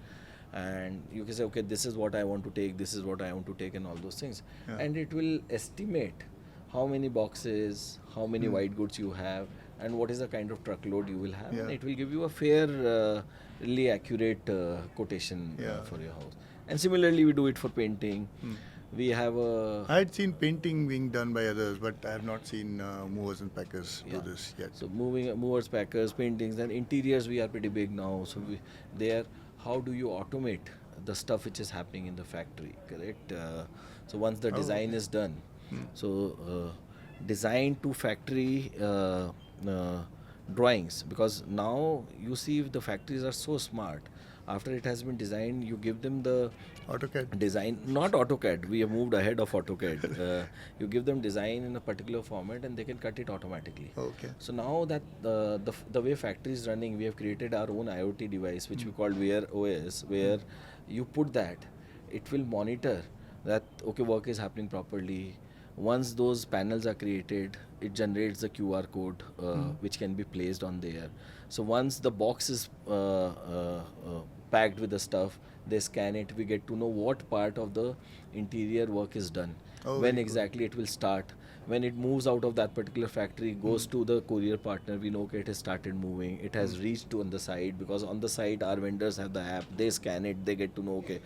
And you can say, okay, this is what I want to take, this is what I want to take, and all those things. Yeah. And it will estimate how many boxes, how many white goods you have, and what is the kind of truckload you will have. Yeah. And it will give you a fair, really accurate quotation Yeah. for your house. And similarly, we do it for painting. We have a I had seen painting being done by others, but I have not seen movers and packers do this yet. So movers, packers, paintings, and interiors. We are pretty big now. So there, how do you automate the stuff which is happening in the factory? Correct. So once the design is done, so design to factory drawings, because now you see if the factories are so smart. After it has been designed, you give them the AutoCAD. design, not AutoCAD. We have moved ahead of AutoCAD. You give them design in a particular format and they can cut it automatically. Okay. So now that the way factory is running, we have created our own IoT device which we call Wear OS, where you put that, it will monitor that okay, work is happening properly. Once those panels are created, it generates the QR code which can be placed on there. So once the box is packed with the stuff, they scan it. We get to know what part of the interior work is done, Oh, when very exactly it will start. When it moves out of that particular factory, goes to the courier partner, we know okay, it has started moving. It has reached to on the side, because on the side our vendors have the app. They scan it. They get to know okay,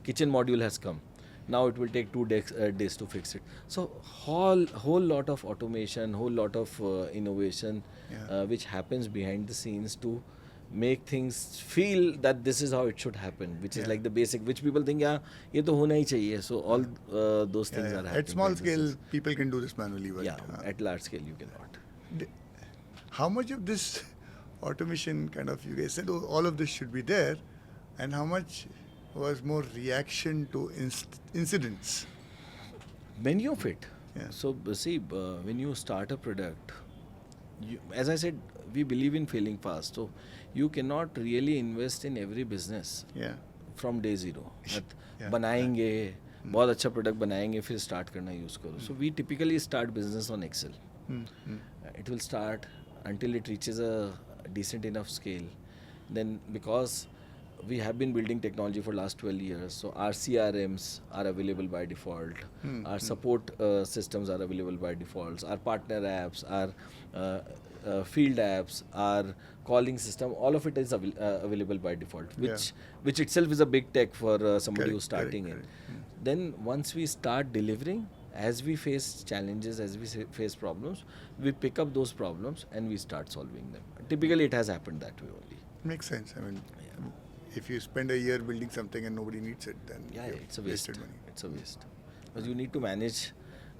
kitchen module has come. Now it will take 2 days to fix it. So whole lot of automation, whole lot of innovation, which happens behind the scenes to make things feel that this is how it should happen, which is like the basic, which people think yeah, ये तो होना ही चाहिए. So all those things are happening. At small behind the scale, scenes. people can do this manually, but Yeah, at large scale you cannot. how much of this automation kind of, you guys said oh, all of this should be there, and how much was more reaction to incidents? Many of it. Yeah. So see, when you start a product, as I said, we believe in failing fast. So you cannot really invest in every business Yeah. from day zero. Yeah. बनाएंगे, बहुत अच्छा product बनाएंगे, फिर start करना use करो. So we typically start business on Excel. It will start until it reaches a decent enough scale. Then because we have been building technology for last 12 years, so our CRMs are available by default, our support systems are available by default, our partner apps, our field apps, our calling system, all of it is available by default, which itself is a big tech for somebody who's starting correct. Then once we start delivering, as we face challenges, as we face problems, we pick up those problems and we start solving them. Typically it has happened that way only. Makes sense. I mean, if you spend a year building something and nobody needs it, then you've It's a waste. wasted money. It's a waste. Because you need to manage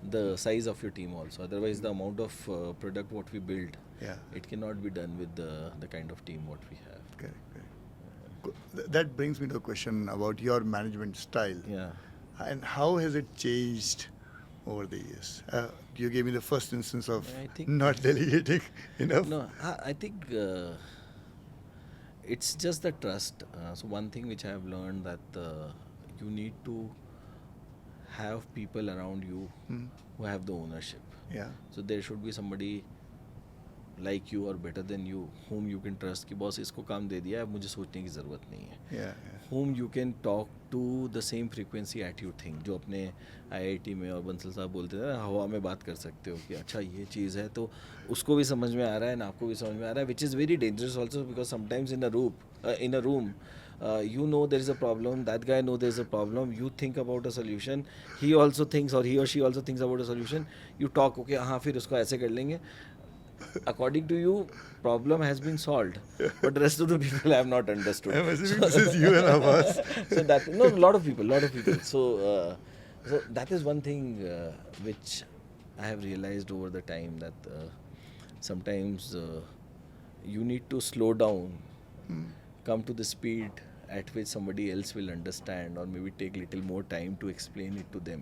the size of your team also. Otherwise, the amount of product what we build, it cannot be done with the kind of team what we have. Correct. That brings me to a question about your management style. Yeah. And how has it changed over the years? You gave me the first instance of I think- not delegating enough. No, I think it's just the trust. So one thing which I have learned that you need to have people around you who have the ownership. Yeah. So there should be somebody like you or better than you whom you can trust कि boss इसको काम दे दिया अब मुझे सोचने की ज़रूरत नहीं है. Yeah. Whom you can talk to the same frequency at you think. जो अपने IIT में और बंसल साहब बोलते थे ना, हवा में बात कर सकते हो कि अच्छा ये चीज़ है तो उसको भी समझ में आ रहा है ना आपको भी समझ में आ रहा है, which is very dangerous also because sometimes in a room you know there is a problem, that guy know there is a problem, you think about a solution, he also thinks or he or she also thinks about a solution, you talk okay हाँ फिर उसको ऐसे कर लेंगे. According to you, problem has been solved, but the rest of the people have not understood. I'm assuming this is you and Abbas. So that no, a lot of people. So that is one thing which I have realized over the time that sometimes you need to slow down, come to the speed at which somebody else will understand, or maybe take little more time to explain it to them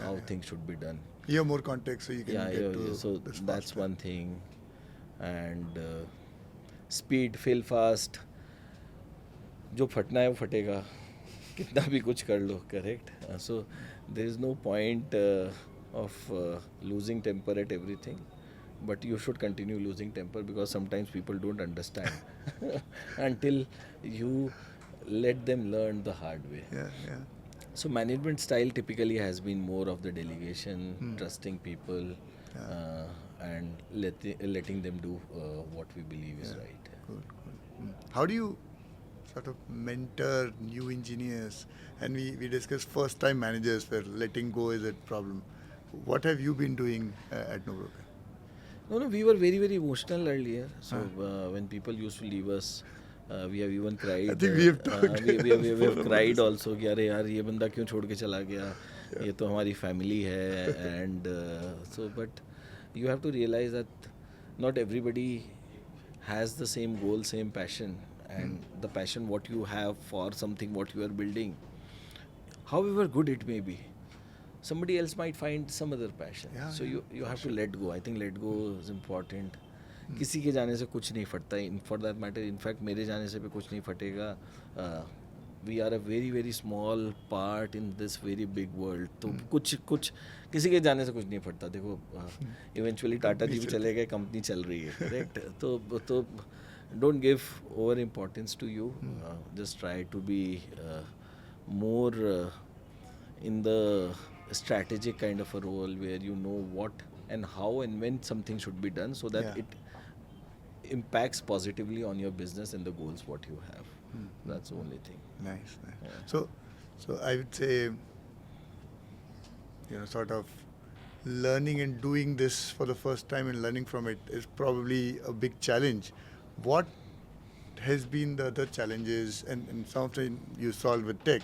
how things should be done. You have more context, so you can get to So this that's faster. one thing. And speed, fail fast. जो फटना है वो फटेगा कितना भी कुछ कर लो. Correct. So there is no point of losing temper at everything, but you should continue losing temper because sometimes people don't understand until you let them learn the hard way. Yeah. So management style typically has been more of the delegation, trusting people, and letting them do what we believe is right. Cool. How do you sort of mentor new engineers, and we discussed first time managers where letting go is a problem. What have you been doing at Nobroker? No, no, we were very, very emotional earlier. So when people used to leave us, we have even cried. I think we have talked we have about cried this. also कि अरे यार ये बंदा क्यों छोड़ के चला गया, ये तो हमारी family है, and so but you have to realize that not everybody has the same goal, same passion, and the passion what you have for something what you are building, however good it may be, somebody else might find some other passion. Yeah, So yeah, you have to let go. I think let go is important. किसी के जाने से कुछ नहीं फटता. For that matter, in fact, मेरे जाने से भी कुछ नहीं फटेगा. We are a very very small part in this very big world. तो कुछ किसी के जाने से कुछ नहीं फटता. देखो, eventually टाटा जी भी चले गए, कंपनी चल रही है, correct? तो don't give over importance to you. Just try to be more in the strategic kind of a role where you know what and how and when something should be done so that Yeah. it impacts positively on your business and the goals what you have. That's the only thing. Nice. Yeah. So I would say, sort of learning and doing this for the first time and learning from it is probably a big challenge. What has been the other challenges, and some of them you solve with tech?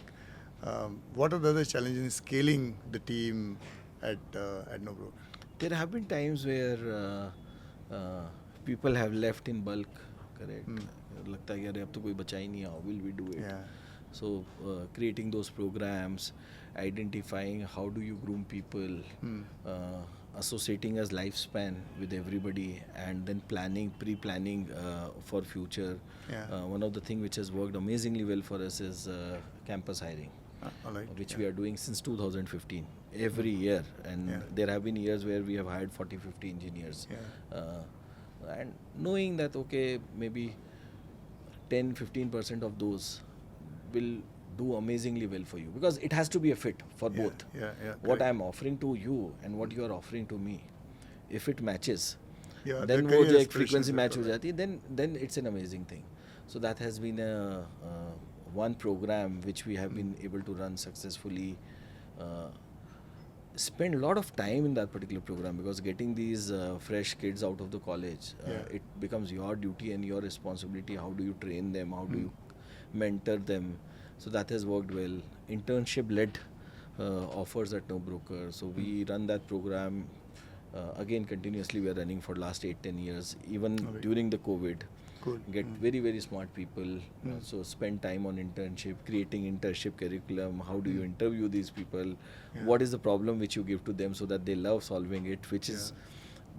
What are the other challenges in scaling the team at Nobroker? There have been times where people have left in bulk, correct? लगता है कि अरे अब तो कोई बचा ही नहीं, how will we do it? Yeah. So creating those programs, identifying how do you groom people, associating as lifespan with everybody, and then pre-planning for future. Yeah. One of the things which has worked amazingly well for us is campus hiring, All right. which we are doing since 2015 every year, and Yeah. there have been years where we have hired 40-50 engineers. Yeah. And knowing that okay, maybe 10-15% of those will do amazingly well for you, because it has to be a fit for Yeah, both. yeah, What correct. I am offering to you and what you are offering to me, if it matches, Yeah, then the वो career जो एक aspirations frequency are match हो correct. जाती है, then it's an amazing thing. So that has been a one program which we have been able to run successfully. Spend a lot of time in that particular program, because getting these fresh kids out of the college, Yeah. it becomes your duty and your responsibility. How do you train them? How do you mentor them? So that has worked well. Internship led offers at Nobroker. So we run that program again continuously. We are running for last 8-10 years, even Alright. during the COVID. Cool. Get very very smart people. So spend time on internship, creating internship curriculum. How do you interview these people? Yeah. What is the problem which you give to them so that they love solving it, which is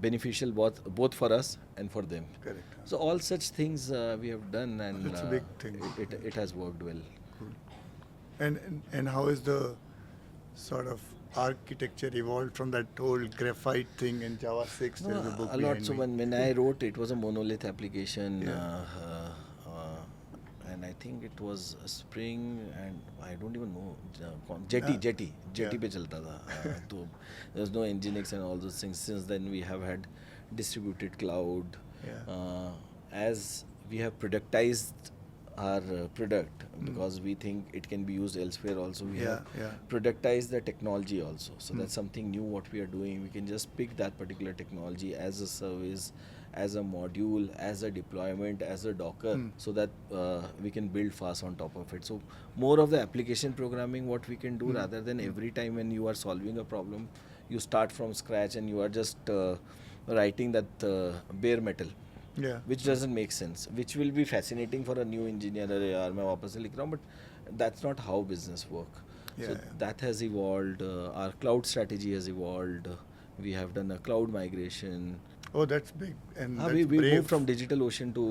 beneficial both for us and for them. Correct. So all such things we have done, and That's a big thing. It has worked well. Cool. And how is the sort of architecture evolved from that whole graphite thing in Java 6? No, There's a book a lot. behind So me. when I wrote, it was a monolith application, Yeah. and I think it was a Spring, and I don't even know Jetty Yeah. पे चलता था. तो there's no Nginx and all those things. Since then we have had distributed cloud. Yeah. As we have productized our product, because we think it can be used elsewhere also, we have Yeah. productized the technology also. So that's something new what we are doing. We can just pick that particular technology as a service, as a module, as a deployment, as a Docker, so that we can build fast on top of it. So more of the application programming what we can do, rather than every time when you are solving a problem, you start from scratch and you are just writing that bare metal. Yeah. Which doesn't make sense, which will be fascinating for a new engineer. अरे यार मैं वापस से लिख रहा हूँ, but that's not how business work. So Yeah. that has evolved. Our cloud strategy has evolved. We have done a cloud migration. Oh, that's big. And that's We brave. moved from DigitalOcean to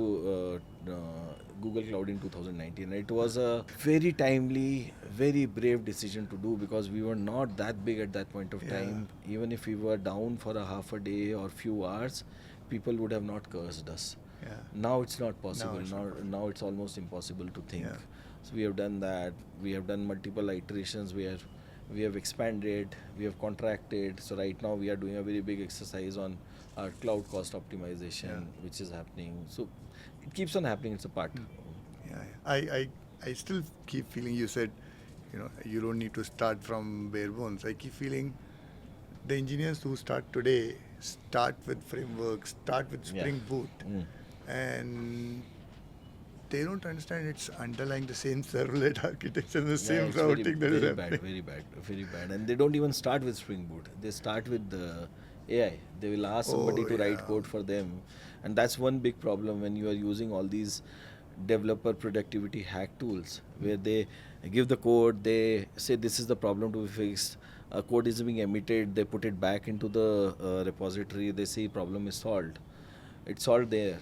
Google Cloud in 2019. It was a very timely, very brave decision to do, because we were not that big at that point of Yeah. time. Even if we were down for a half a day or few hours, people would have not cursed us. Yeah. Now it's not possible. it's not Now it's almost impossible to think. Yeah. So we have done that. We have done multiple iterations where we have expanded, we have contracted. So right now we are doing a very big exercise on our cloud cost optimization, Yeah. which is happening. So it keeps on happening. It's a part. Yeah, yeah. I still keep feeling you said, you don't need to start from bare bones. I keep feeling the engineers who start today start with frameworks, start with Yeah. Spring Boot, Mm. and they don't understand it's underlying the same servlet architecture and the Yeah, same it's very, routing that is very bad, happening. very bad, very bad. And they don't even start with Spring Boot. They start with the AI. They will ask somebody Oh, to write yeah. code for them, and that's one big problem when you are using all these developer productivity hack tools, where they give the code, they say this is the problem to be fixed. A code is being emitted, they put it back into the repository. They say problem is solved. It's all there.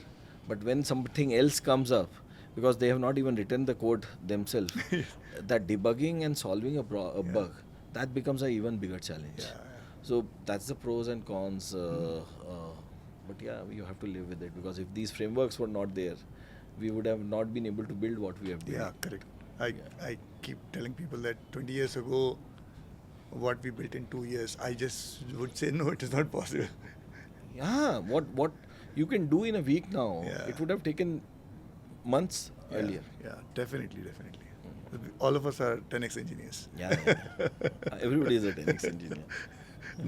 But when something else comes up, because they have not even written the code themselves, that debugging and solving a Yeah. bug, that becomes a even bigger challenge. Yeah, So that's the pros and cons. But yeah, you have to live with it, because if these frameworks were not there, we would have not been able to build what we have yeah, built. correct. I, Yeah. I keep telling people that 20 years ago, what we built in 2 years, I just would say, no, it is not possible. Yeah, what you can do in a week now, Yeah. it would have taken months Yeah, earlier. yeah, definitely, definitely. All of us are 10x engineers. Yeah, yeah. Everybody is a 10x engineer.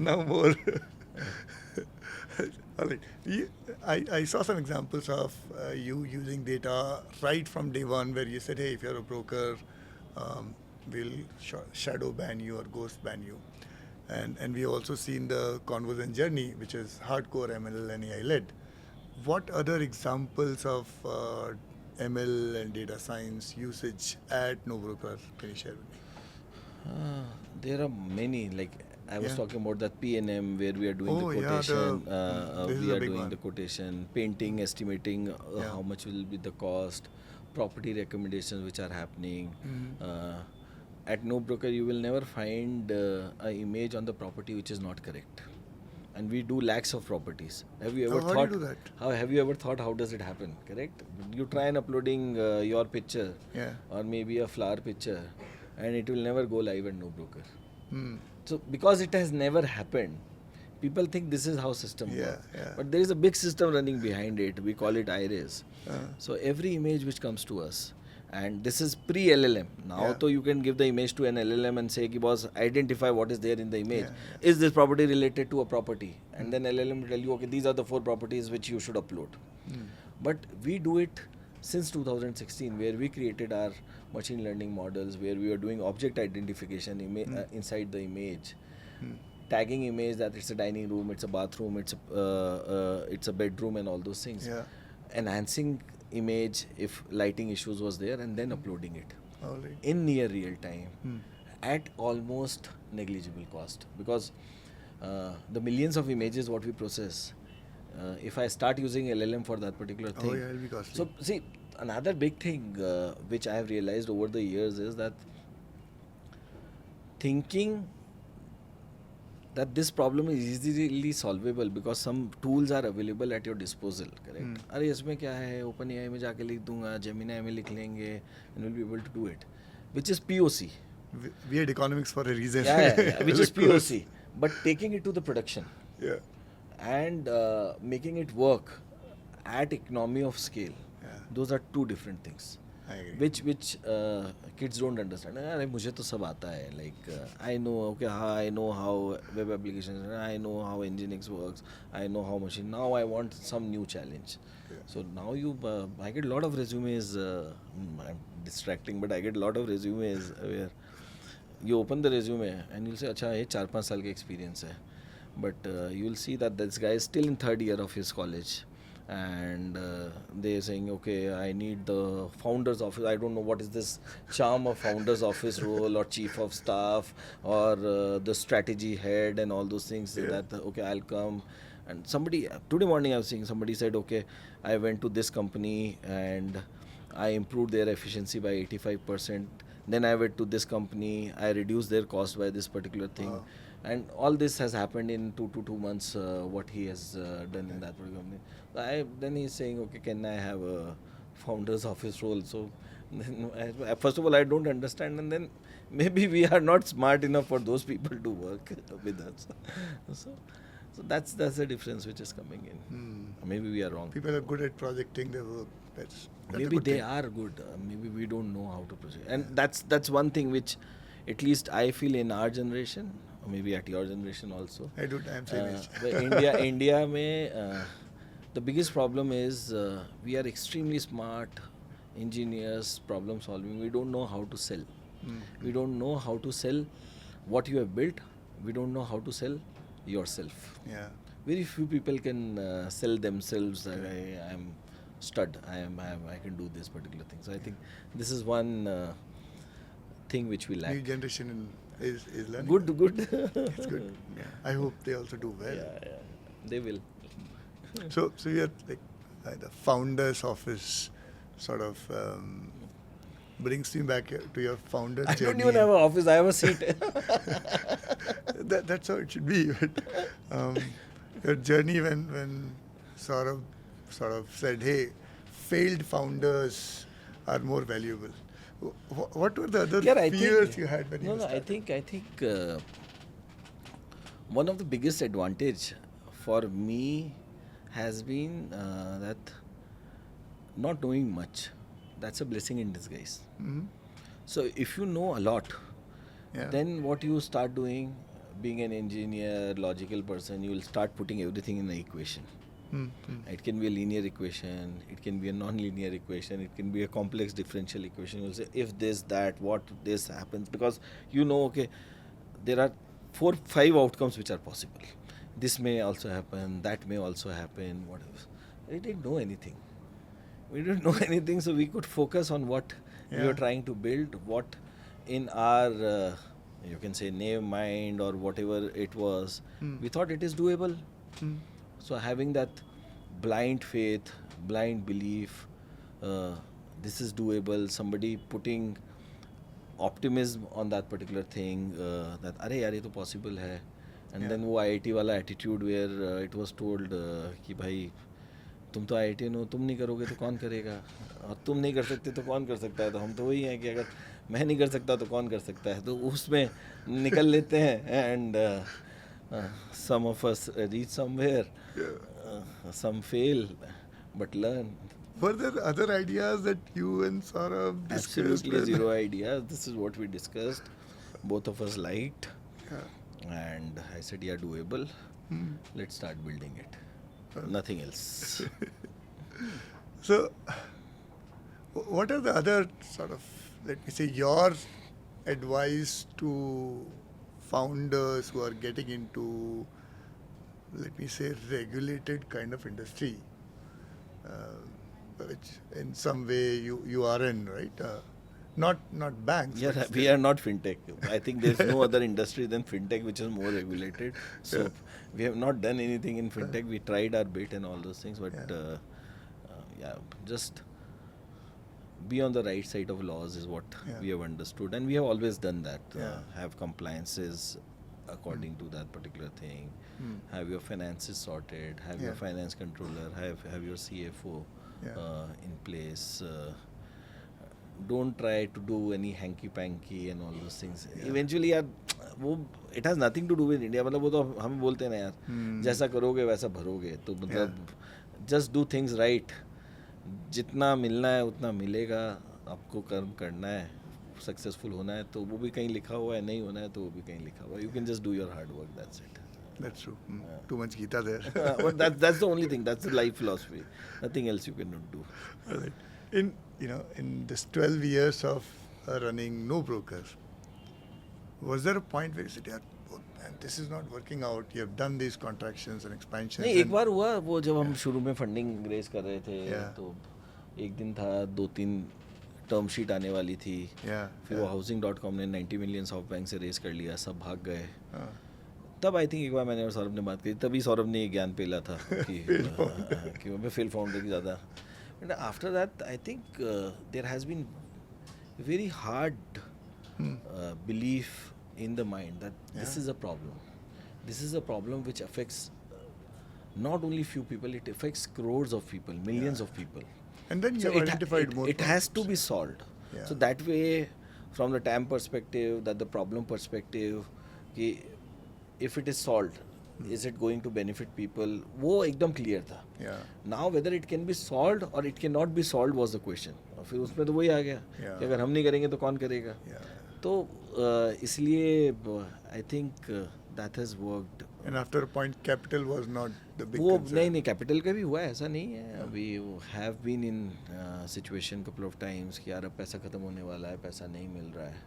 Now more. All right. I saw some examples of you using data right from day one, where you said, hey, if you're a broker, we'll shadow ban you or ghost ban you. And we also seen the Convozen journey, which is hardcore ML and AI led. What other examples of ML and data science usage at NoBroker can you share with me? There are many. Like I was Yeah. talking about that PNM, where we are doing Oh, the yeah, quotation. this is We a are big doing one. the quotation, painting, estimating Yeah. how much will be the cost, property recommendations which are happening. Mhm. At No Broker, you will never find an image on the property which is not correct. And we do lakhs of properties. Have you ever How do you thought? do that? How have you ever thought? How does it happen? Correct. You try and uploading your picture, Yeah. or maybe a flower picture, and it will never go live at No Broker. Hmm. So because it has never happened, people think this is how system Yeah, work. yeah. But there is a big system running behind it. We call it Iris. Uh, So every image which comes to us, and this is pre-LLM. Now, Yeah. so you can give the image to an LLM and say, "Ki boss, identify what is there in the image. Yeah, yeah. Is this property related to a property?" And then LLM will tell you, "Okay, these are the 4 properties which you should upload." Hmm. But we do it since 2016, where we created our machine learning models, where we are doing object identification inside the image, Hmm. tagging image that it's a dining room, it's a bathroom, it's a bedroom, and all those things. Yeah. Enhancing image if lighting issues was there, and then uploading it All right. in near real time Hmm. at almost negligible cost, because the millions of images what we process, if I start using LLM for that particular thing, Oh, yeah, it'll be costly. so see, another big thing which I have realized over the years is that thinking that this problem is easily solvable because some tools are available at your disposal, correct? अरे इसमें क्या है, OpenAI में जाके लिख दूंगा, Gemini में लिख लेंगे, and we'll be able to do it, which is POC. We had economics for a reason. Yeah, which is Of course. POC. But taking it to the production Yeah. and making it work at economy of scale, Yeah. those are two different things. I agree. Which kids don't understand. अरे मुझे तो सब आता है. Like I know, okay, I know how web applications, I know how Nginx works, I know how machine. Now I want some new challenge. Yeah. So now I get a lot of resumes. I'm distracting, but I get a lot of resumes where you open the resume and you'll say, अच्छा ये 4-5 साल का experience है. But you'll see that this guy is still in 3rd year of his college. And they're saying, okay, I need the founder's office. I don't know what is this charm of founder's office role or chief of staff or the strategy head and all those things. Yeah. That okay, I'll come. And somebody today morning I was seeing somebody said, okay, I went to this company and I improved their efficiency by 85%. Then I went to this company, I reduced their cost by this particular thing. Wow. And all this has happened in 2 months, what he has done in that particular company. Then he's saying, okay, can I have a founder's office role? So, then first of all, I don't understand. And then maybe we are not smart enough for those people to work with us. So that's the difference which is coming in. Hmm. Maybe we are wrong. People are good at projecting their work. That's a Maybe good they thing. are good. Maybe we don't know how to proceed, and that's one thing which, at least I feel in our generation, or maybe at your generation also. I do. I'm same age. But India में the biggest problem is we are extremely smart engineers, problem solving. We don't know how to sell. We don't know how to sell what you have built. We don't know how to sell yourself. Yeah. Very few people can sell themselves. I am stud. I can do this particular thing. So I think this is one thing which we lack. New generation is learning. Good. It's good. Yeah. I hope they also do well. Yeah. They will. So we are like the founder's office, sort of brings me back to your founder's I journey. don't even have an office. I have a seat. That's how it should be. But, your journey when Saurabh sort of said, "Hey, failed founders are more valuable." What were the other fears you had when you No, I started? think one of the biggest advantage for me has been that not knowing much. That's a blessing in disguise. Mhm. So if you know a lot, Yeah. then what you start doing, being an engineer, logical person, you will start putting everything in the equation. It can be a linear equation, it can be a non-linear equation, it can be a complex differential equation. You'll say if this, that, what this happens, because you know, okay, there are 4-5 outcomes which are possible. This may also happen, that may also happen, whatever. We didn't know anything. We didn't know anything, so we could focus on what we Yeah. were trying to build, what in our, you can say, name, mind, or whatever it was, we thought it is doable. So having that blind faith, blind belief, this is doable, somebody putting optimism on that particular thing, that अरे यार ये तो possible है, and Yeah. then वो IIT वाला attitude where it was told कि भाई तुम तो IIT हो, तुम नहीं करोगे तो कौन करेगा, और तुम नहीं कर सकते तो कौन कर सकता है, तो हम तो वही हैं कि अगर मैं नहीं कर सकता तो कौन कर सकता है, तो उसमें निकल लेते हैं, and some of us reach somewhere, some fail, but learn. Were there other ideas that you and Saurabh discussed? Absolutely zero ideas. This is what we discussed. Both of us liked, Yeah. and I said, yeah, doable. Let's start building it. Nothing else. So, what are the other sort of, let me say, your advice to founders who are getting into, let me say, regulated kind of industry, which in some way you are in, right? Not banks. Yeah, but we still. are not fintech. I think there's no other industry than fintech which is more regulated. So Yeah. we have not done anything in fintech. We tried our bit and all those things, but Yeah. yeah, just be on the right side of laws is what Yeah. we have understood, and we have always done that. Yeah. Have compliances according to that particular thing. Have your finances sorted. Have your Yeah. finance controller. Have your CFO Yeah. in place. Don't try to do any hanky panky and all those things. Yeah. Eventually यार वो it has nothing to do with India. मतलब वो तो हम बोलते हैं ना यार, जैसा करोगे वैसा भरोगे, तो मतलब just do things right. जितना मिलना है उतना मिलेगा, आपको कर्म करना है, सक्सेसफुल होना है, तो वो भी कहीं लिखा हुआ है, नहीं होना है तो वो भी कहीं लिखा हुआ है. You can just do your hard work, that's it. That's true. Too much Gita there. But that's the only thing. That's the life philosophy. Nothing else you cannot do. All right. In this 12 years of running No Broker, was there a point where you said, "Yeah, oh, man, this is not working out. You have done these contractions and expansions." नहीं, एक and- बार हुआ वो जब हम शुरू में funding raise कर रहे थे, Yeah. तो एक दिन था 2-3 टर्म शीट आने वाली थी, Yeah. फिर वो हाउसिंग.com ने 90 मिलियन सॉफ्ट बैंक से रेज कर लिया, सब भाग गए. Uh, तब आई थिंक एक बार मैंने और सौरभ ने बात करी, तभी सौरभ ने ये ज्ञान पेला था कि मैं फिल फाउंडर की ज़्यादा. And after that I think there has been very hard belief in the mind that this Yeah. is a problem. This is a problem which affects not only few people, it affects crores of people, millions of people. and then you So have it, identified it, more. it has to problems. be solved. Yeah. So that way, from the TAM perspective, that the problem perspective, कि if it is solved, is it going to benefit people, वो एकदम clear था. Yeah. Now whether it can be solved or it cannot be solved was the question. और फिर उसमें तो वही आ गया Yeah. कि अगर हम नहीं करेंगे तो कौन करेगा. Yeah. तो इसलिए I think that has worked. And after a point, capital was not the big वो concern. नहीं कैपिटल का भी हुआ है, ऐसा नहीं है. अभी have been in situation couple of times कि यार अब पैसा ख़त्म होने वाला है, पैसा नहीं मिल रहा है.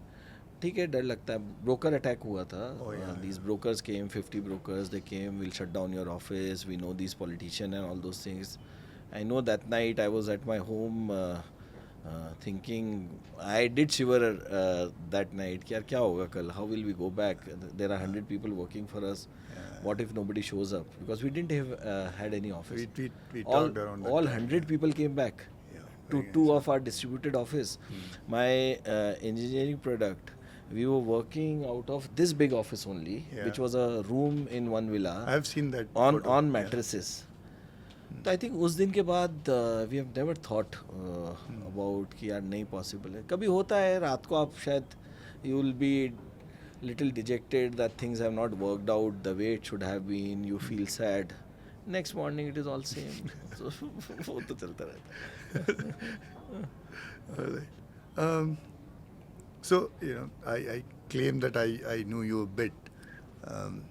ठीक है, डर लगता है. ब्रोकर अटैक हुआ था. Oh, yeah, these brokers came, 50 brokers, they came, will shut down your office, we know these politicians and all those things. I know that night I was at my home thinking, I did shiver that night कि यार क्या होगा कल, how will we go back, there are 100 people working for us, what if nobody shows up, because we didn't have had any office. We all talked around that all time. 100 people came back Yeah, to very two nice. of our distributed office. My engineering product, we were working out of this big office only, Yeah. which was a room in one villa I have seen that on photo. on Yeah. mattresses. तो I think उस दिन के बाद we have never thought about कि यार नहीं possible है. कभी होता है रात को आप शायद you will be little dejected that things have not worked out the way it should have been, you feel sad. Next morning it is all same. वो तो चलता रहता है. All right. So, you know, I claim that I knew you a bit, and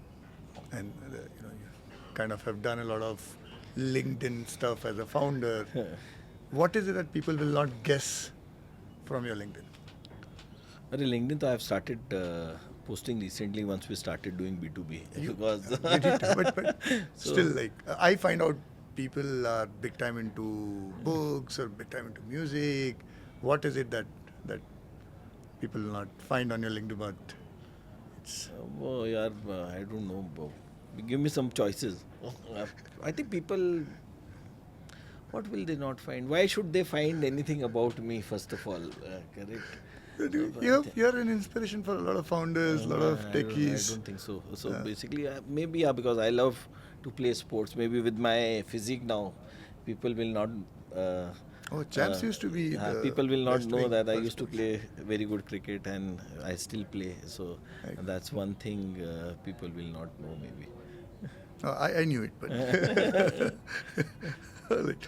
you know, you kind of have done a lot of LinkedIn stuff as a founder. What is it that people will not guess from your LinkedIn? अरे LinkedIn तो I have started posting recently once we started doing B2B. Because but still, like, I find out people are big time into books or big time into music. What is it that people will not find on your LinkedIn, but it's वो यार I don't know. Give me some choices. I think people, what will they not find? Why should they find anything about me first of all? Correct. you're an inspiration for a lot of founders, a lot of techies. I don't think so. So Yeah. basically, maybe because I love to play sports. Maybe with my physique now, people will not. Oh, Champs used to be. The People will not best know wing that I for used to sports. play very good cricket and I still play. So Right. that's one thing people will not know maybe. Oh, I knew it, but Alright.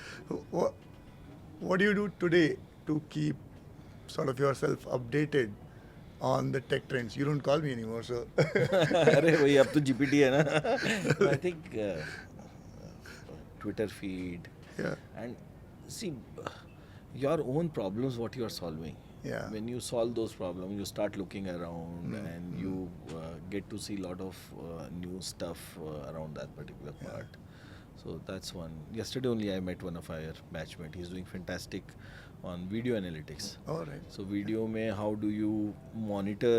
What do you do today to keep sort of yourself updated on the tech trends? You don't call me anymore, so अरे वही अब तो GPT है ना. I think Twitter feed yeah, and see your own problems what you are solving. Yeah. When you solve those problems, you start looking around and you get to see a lot of new stuff around that particular part. So that's one. Yesterday only I met one of our batchmate. He's doing fantastic on video analytics. all right. So video mein how do you monitor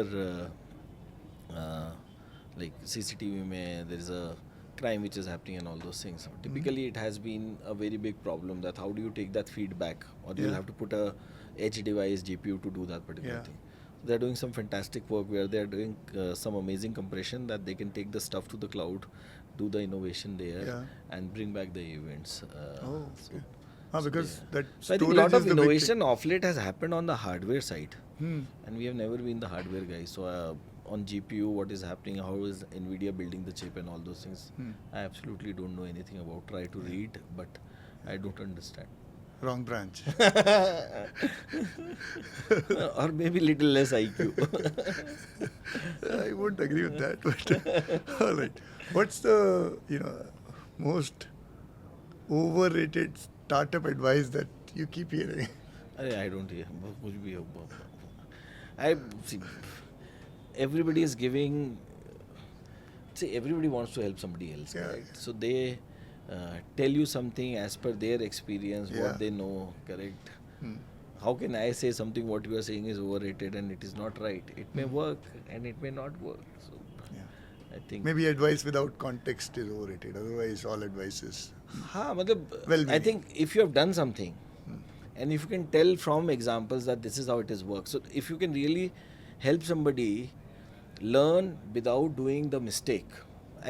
like CCTV mein there is a crime which is happening and all those things. So typically it has been a very big problem that how do you take that feedback, or you'll Yeah. have to put a edge device GPU to do that particular Yeah. thing. They're doing some fantastic work where they're doing some amazing compression that they can take the stuff to the cloud, do the innovation there, Yeah. and bring back the events. Oh, so- okay. Because yeah. that So I think a storage lot is of the big thing. innovation of late has happened on the hardware side, Hmm. and we have never been the hardware guys. So on GPU, what is happening? How is Nvidia building the chip and all those things? I absolutely don't know anything about. Try to read, but I don't understand. Wrong branch. Or maybe little less IQ. I won't agree with that, but all right. What's the most overrated startup advice that you keep hearing? I don't hear. कुछ भी हो. I see. Everybody is giving. See, everybody wants to help somebody else, Yeah. correct? So they tell you something as per their experience, Yeah. what they know, correct? Hmm. How can I say something what you are saying is overrated and it is not right? It may work and it may not work. So Yeah. I think Maybe advice without context is overrated. Otherwise, all advice is. हाँ मतलब Well-meaning. I think if you have done something and if you can tell from examples that this is how it is worked, so if you can really help somebody learn without doing the mistake,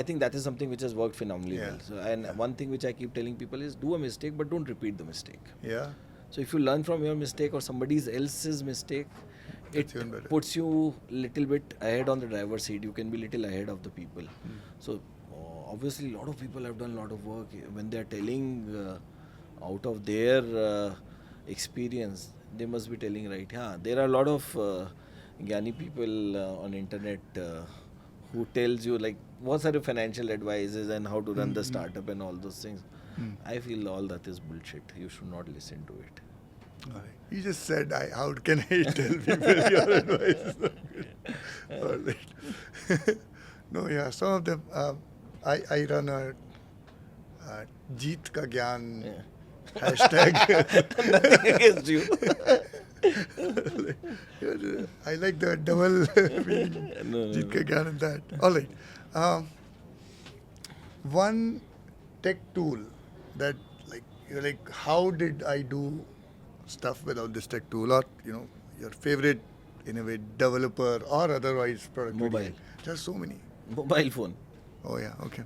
I think that is something which has worked phenomenally Yeah. well. So, and one thing which I keep telling people is do a mistake but don't repeat the mistake. Yeah. So if you learn from your mistake or somebody else's mistake, That's it even better. puts you little bit ahead on the driver's seat. You can be little ahead of the people. So obviously a lot of people have done a lot of work when they are telling out of their experience. They must be telling right. Yeah, there are a lot of Gyani people on internet who tells you like what are the financial advices and how to run the startup and all those things. I feel all that is bullshit. You should not listen to it. All right. You just said, how can I tell people your advice is not good? All right. No, yeah, some of them. I run a Jeet Ka Gyan hashtag. Nothing against you. I like the double meaning. Jeet Ka Gyan and that. All right. One tech tool that like you're like, how did I do stuff without this tech tool, or your favorite in a way developer or otherwise productivity? Mobile. There's so many. Mobile phone. Oh yeah, okay.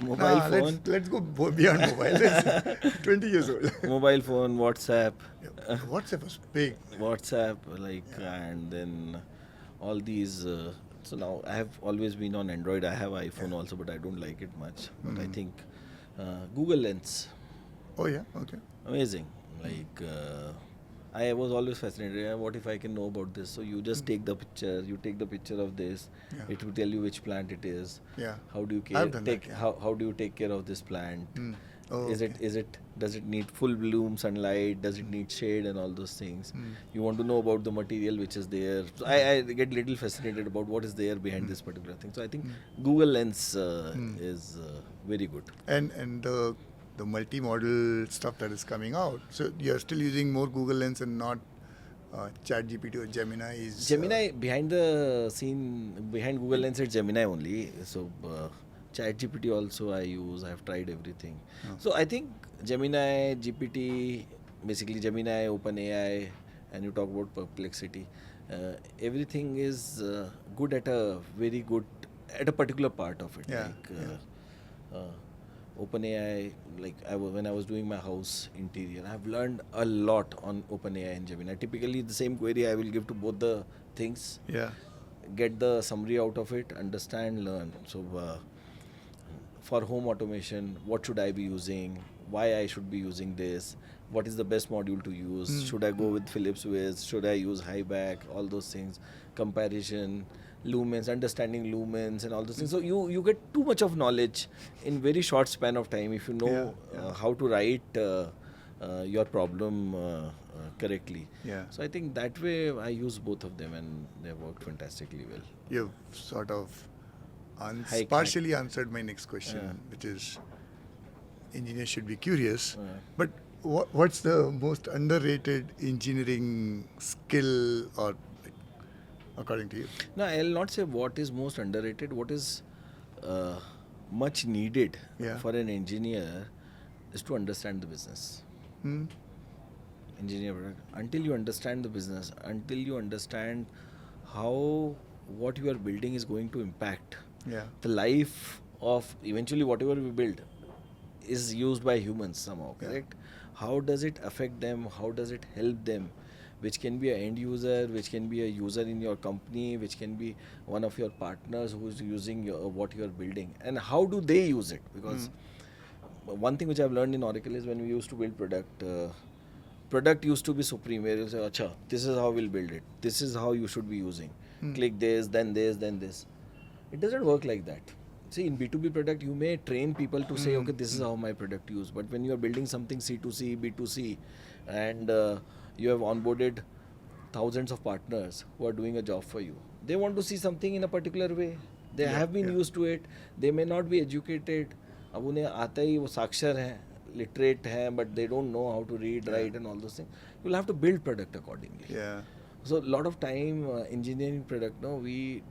Mobile phone. Let's go beyond mobile. 20 years old. Mobile phone, WhatsApp. WhatsApp was big. WhatsApp, and then all these. So now I have always been on Android. I have iPhone also, but I don't like it much. But I think Google Lens, Oh yeah, okay. amazing. Like I was always fascinated. What if I can know about this? So you just take the picture. You take the picture of this. Yeah. It will tell you which plant it is. Yeah. How do you I've done that, yeah. how do you take care of this plant? Oh, Is it does it need full bloom sunlight? Does it need shade and all those things? You want to know about the material which is there. So I get little fascinated about what is there behind this particular thing. So I think Google Lens is very good. And the multi-model stuff that is coming out. So you're still using more Google Lens and not ChatGPT or Gemini is... Gemini behind the scene, behind Google Lens, it's Gemini only. So ChatGPT also I use. I've tried everything. So I think Gemini, GPT, basically Gemini, OpenAI, and you talk about Perplexity. Everything is good at a particular part of it. Yeah, OpenAI, like when I was doing my house interior, I've learned a lot on OpenAI and Gemini. Typically, the same query I will give to both the things, Yeah. get the summary out of it, understand, learn. So, for home automation, what should I be using? Why I should be using this? What is the best module to use? Should I go with Philips Wiz? Should I use Highback? All those things, comparison. Lumens, understanding lumens and all those things. So you get too much of knowledge in very short span of time if you know how to write your problem correctly. Yeah. So I think that way I use both of them and they worked fantastically well. You've sort of Hike. partially answered my next question, which is engineers should be curious. But what's the most underrated engineering skill or according to you? No, I'll not say what is most underrated. What is much needed for an engineer is to understand the business. Engineer, until you understand the business, until you understand how what you are building is going to impact the life of eventually whatever we build is used by humans somehow, correct? How does it affect them? How does it help them? Which can be an end user, which can be a user in your company, which can be one of your partners who is using what you are building, and how do they use it? Because one thing which I've learned in Oracle is when we used to build product used to be supreme. Where you say, "Acha, this is how we'll build it. This is how you should be using. Click this, then this, then this." It doesn't work like that. See, in B2B product, you may train people to say, "Okay, this is how my product used." But when you are building something C2C, B2C, and you have onboarded thousands of partners who are doing a job for you, they want to see something in a particular way. They have been used to it. They may not be educated. अब उन्हें आता ही वो साक्षर हैं, literate हैं, but they don't know how to read, write, and all those things. You'll have to build product accordingly. Yeah. So a lot of time engineering product, no, we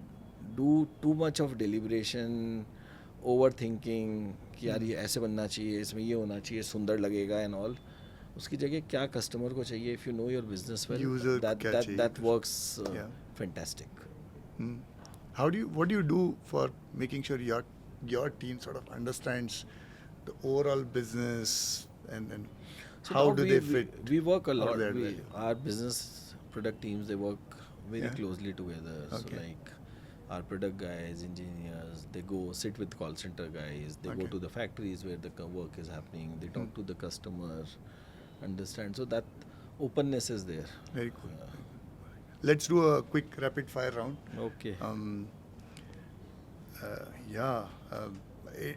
do too much of deliberation, overthinking कि यार ये ऐसे बनना चाहिए, इसमें ये होना चाहिए, सुंदर लगेगा and all. उसकी जगह क्या customer को चाहिए? If you know your business well, User क्या चाहिए? that works fantastic. What do you do for making sure your team sort of understands the overall business and So how now do they fit? We work a How lot. do they add Our business product teams, they work very Yeah. closely together. So Okay. like our product guys, engineers, they go sit with call center guys, they go Okay. to the factories where the work is happening, they talk to the customer, understand. So that openness is there. Very cool. Let's do a quick rapid fire round. Okay. Um, yeah,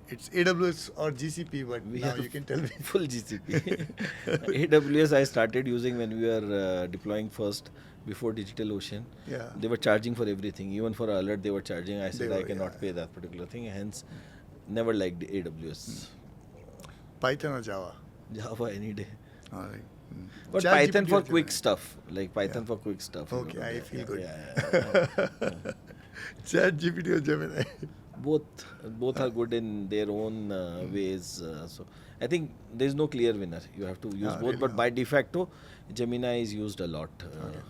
it's AWS or GCP, but We now have you can tell me. full GCP. AWS I started using when we were deploying first before DigitalOcean. Yeah. They were charging for everything, even for alert they were charging. I said They I were, cannot yeah. pay that particular thing. Hence, never liked AWS. Python or Java? Java any day. All right. But ChatGPT Python or for Gemini? quick stuff, like Python Yeah. for quick stuff. Okay, I feel good. Yeah. ChatGPT or Gemini? Both are good in their own ways. So I think there is no clear winner. You have to use both. Really, But no. by de facto, Gemini is used a lot.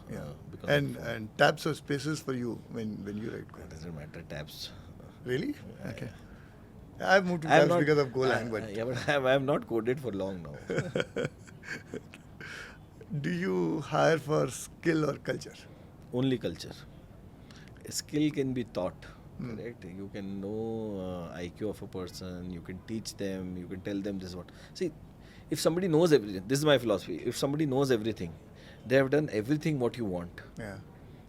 Yeah. Because And of, and tabs or spaces for you when you write it code? doesn't matter. Tabs. Really? Yeah, Okay. I've moved to I have tabs not, because of Golang, but yeah, but I have not coded for long now. do you hire for skill or culture? Only culture. Skill can be taught. Correct. You can know IQ of a person. You can teach them. You can tell them this is what. See, if somebody knows everything, this is my philosophy. If somebody knows everything, they have done everything what you want. Yeah.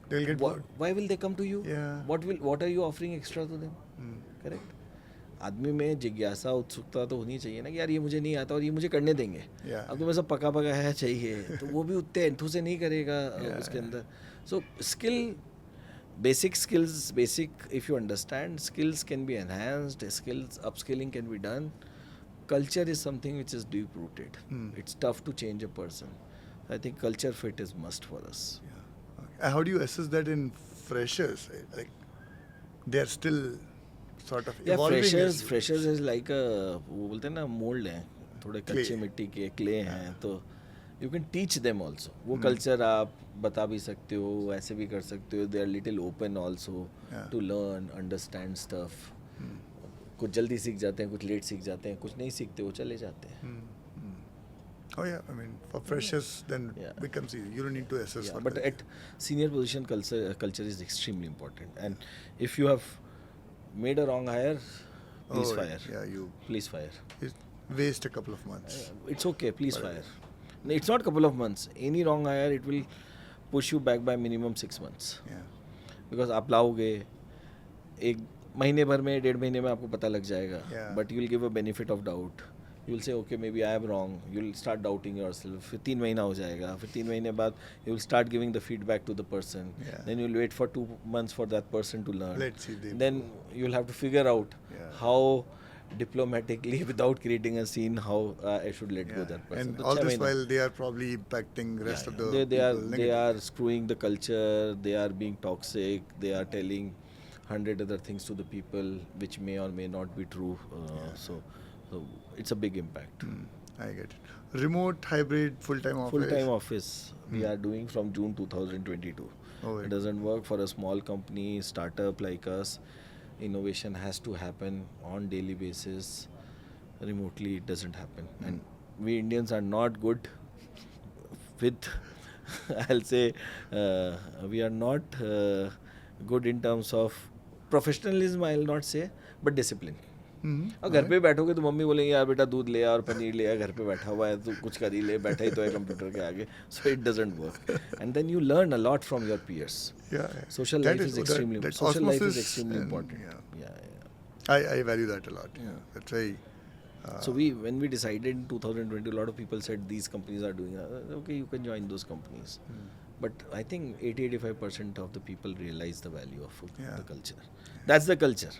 They'll get bored. Why will they come to you? Yeah. What are you offering extra to them? Correct. आदमी में जिज्ञासा उत्सुकता तो होनी चाहिए ना कि यार ये मुझे नहीं आता और ये मुझे करने देंगे. Yeah. अब तुम्हें सब पका पका है चाहिए तो वो भी उतने एंथू से नहीं करेगा उसके अंदर. So skill, basic skills, if you understand, skills can be enhanced, skills upskilling can be done. Culture is something which is deep rooted. It's tough to change a person. I think culture fit is must for us. Yeah. Okay. How do you assess that in freshers? Like they are still sort of Yeah, evolving. freshers is like a वो बोलते हैं ना mould हैं थोड़े Clay. कच्चे मिट्टी के clay हैं तो you can teach them also वो कल्चर आप बता भी सकते हो ऐसे भी कर सकते हो they are little open also Yeah. To learn understand stuff कुछ जल्दी सीख जाते हैं कुछ लेट सीख जाते हैं कुछ नहीं सीखते वो चले जाते हैं. Oh yeah, I mean for freshers then Yeah. becomes easy. You don't need to assess. Yeah, for but culture. at senior position culture is extremely important and if you have made a wrong hire please fire. Yeah, you Please fire. waste a couple of months. It's okay, please fire. No, it's not couple of months. Any wrong hire, it will push you back by minimum 6 months. Yeah. Because आप लाओगे एक महीने भर में 1.5 महीने में आपको पता लग जाएगा. Yeah. But you will give a benefit of doubt. You will say, okay, maybe I am wrong. You will start doubting yourself. फिर 3 महीना हो जाएगा. फिर 3 महीने बाद you will start giving the feedback to the person. Yeah. Then you will wait for 2 months for that person to learn. Let's see they Then you will have to figure out Yeah. how diplomatically without creating a scene how I should let go Yeah. that person. And तो all 6 this महीना. while they are probably impacting rest of the they people they negatively. are screwing the culture, they are being toxic, they are telling 100 other things to the people which may or may not be true. So it's a big impact. I get it. Remote, hybrid, full-time office. Full-time office we are doing from June 2022. Oh, It doesn't work for a small company, startup like us. Innovation has to happen on daily basis. Remotely it doesn't happen. And we Indians are not good with, I'll say, we are not good in terms of professionalism, I'll not say, but discipline. और घर पे बैठोगे तो mummy बोलेंगे यार बेटा दूध ले आ और पनीर ले आ घर पे बैठा हुआ है तो कुछ कर ही ले बैठा ही तो है कंप्यूटर के आगे so it doesn't work and then you learn a lot from your peers Yeah. social That life is extremely that social life is osmosis extremely and- important. Yeah. I value that a lot. Yeah. That's very. So when we decided in 2020, a lot of people said these companies are doing okay, you can join those companies. But I think 80-85% of the people realize the value of Yeah. the culture. That's the culture.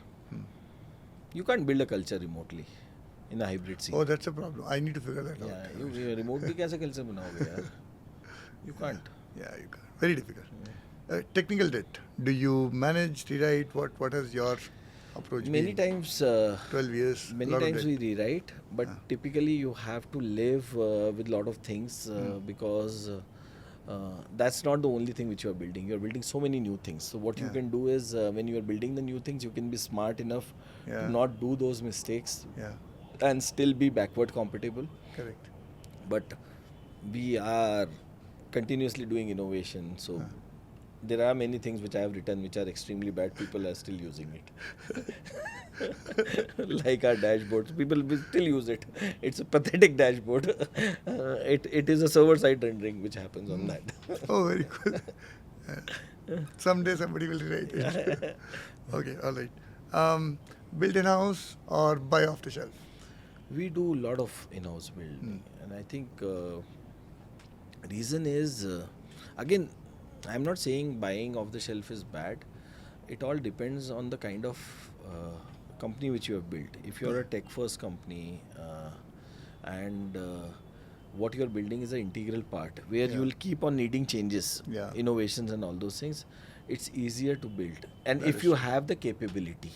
You can't build a culture remotely in a hybrid scene. Oh, that's a problem. I need to figure that Yeah, out. you remotely कैसे culture बनाओगे यार? You can't. Yeah, you can. Very difficult. Technical debt. Do you manage, rewrite? What has your approach Many been? times 12 years. many lot of times debt. we rewrite, but typically you have to live with lot of things because that's not the only thing which you are building. You are building so many new things. So what you Yeah. can do is when you are building the new things, you can be smart enough Yeah. to not do those mistakes Yeah. and still be backward compatible. Correct. But we are continuously doing innovation, so there are many things which I have written which are extremely bad. People are still using it. Like our dashboards, people will still use it. It's a pathetic dashboard. It is a server side rendering which happens on that. Oh, very cool. Someday somebody will rewrite it. Okay, all right. Build in house or buy off the shelf? We do a lot of in-house building, and I think reason is again, I'm not saying buying off the shelf is bad. It all depends on the kind of company which you have built. If you're a tech first company and what you're building is an integral part where you will keep on needing changes, Yeah. innovations and all those things, it's easier to build. And That if is you true. have the capability,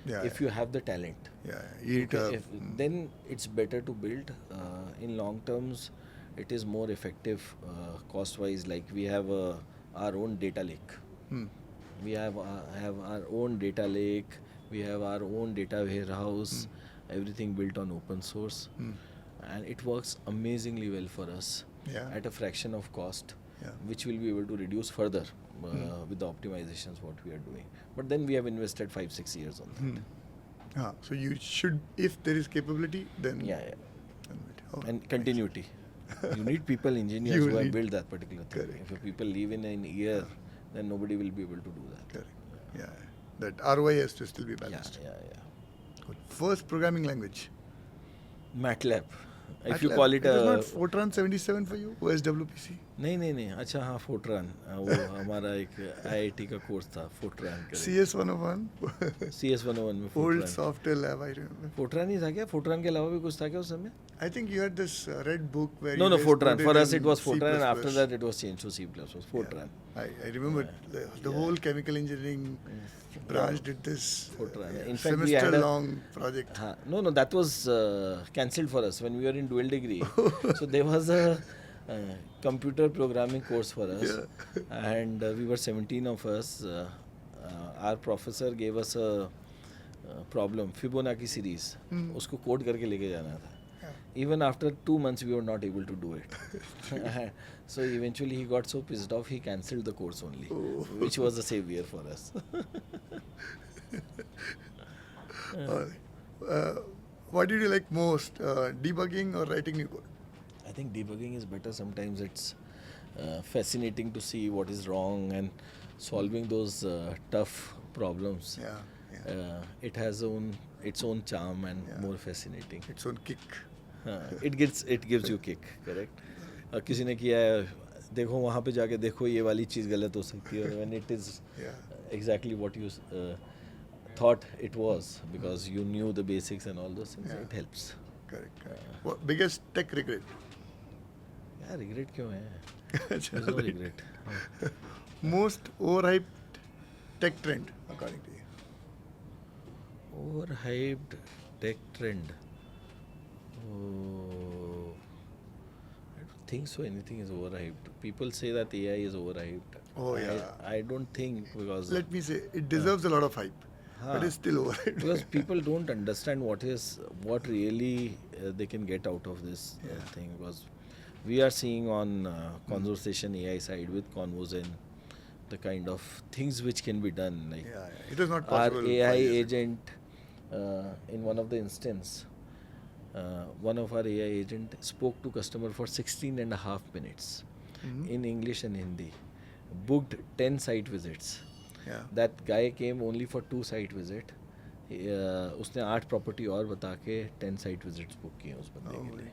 Yeah, if you have the talent, Yeah, you need to. then it's better to build. In long terms, it is more effective cost wise. Like we have our own data lake. Hmm. We have our own data lake. We have our own data warehouse. Everything built on open source, and it works amazingly well for us Yeah. at a fraction of cost, Yeah. which we'll be able to reduce further with the optimizations what we are doing. But then we have invested 5-6 years on that. So you should, if there is capability, then. Yeah, yeah. then wait. Oh, And continuity. You need people, engineers You who have need- built that particular thing. Correct. If your people leave in a year, then nobody will be able to do that. Correct. Yeah. That ROI has to still be Yeah, balanced. yeah, yeah. Good. First programming language. MATLAB. If you MATLAB. call it was a not Fortran 77 for you? OSWPC? नहीं अच्छा हाँ Fortran वो हमारा एक IIT का course था Fortran CS 101? CS101 में Old Fortran software lab, I remember. Fortran ही था क्या फोर्ट्रान के अलावा भी कुछ था क्या उस समय I think you had this red book where No, you no, guys Fortran. coded For us, in it was C++. Fortran, and after that, it was changed to C++. Fortran. I remember the whole chemical engineering branch did this Fortran. In fact, we had semester a- long project. No, that was cancelled for us when we were in dual degree. So there was a computer programming course for us, and we were 17 of us. Our professor gave us a problem, Fibonacci series. उसको code करके लेके जाना था. Even after 2 months, we were not able to do it. So eventually, he got so pissed off, he cancelled the course only, which was a savior for us. What did you like most, debugging or writing new code? I think debugging is better. Sometimes it's fascinating to see what is wrong and solving those tough problems. Yeah. It has its own charm and more fascinating. Its own kick. It gives you kick, correct? किसी ने किया है, देखो वहाँ पे जाके देखो ये वाली चीज़ गलत हो सकती है, when it is exactly what you thought it was, because you knew the basics and all those things. It helps. Correct. What biggest tech regret? यार regret क्यों है? There's no regret. Most overhyped tech trend according to you? Overhyped tech trend. Oh, I don't think so. Anything is overhyped. People say that AI is overhyped. Oh, yeah. I don't think, because Let me say, it deserves a lot of hype, but it's still overhyped. because people don't understand what really they can get out of this thing. Because we are seeing on conversation AI side with Convozen the kind of things which can be done. Like It is not our possible. AI 5 years ago. agent, in one of the instance, one of our AI agent spoke to customer for 16 and a half minutes in English and Hindi, booked 10 site visits. Yeah. That guy came only for 2 site visit. उसने 8 property और बता के 10 site visits book किए उस बंदे के लिए.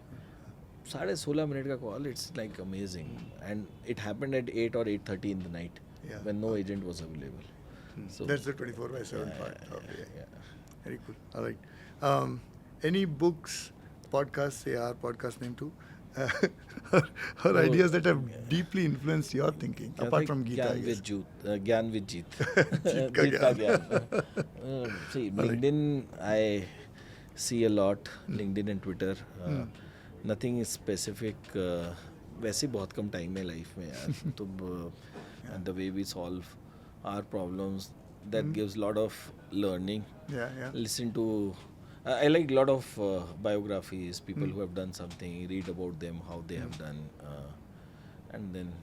16.5 minute का call. It's like amazing, and it happened at 8 or 8:30 in the night when no agent was available. So That's the 24/7 part. Okay. yeah. Very cool. All right. Any books, podcasts, say our podcast name too, or ideas that have deeply influenced your thinking, क्या apart था? from Gita, I guess. ज्ञान with जीत. जीत का जीत का ज्ञान. See, LinkedIn, I see a lot. LinkedIn and Twitter. Nothing is specific. वैसे बहुत कम time है life में यार. तो the way we solve our problems, that gives lot of learning. Yeah. Listen to I like a lot of biographies, people who have done something, read about them, how they have done, and then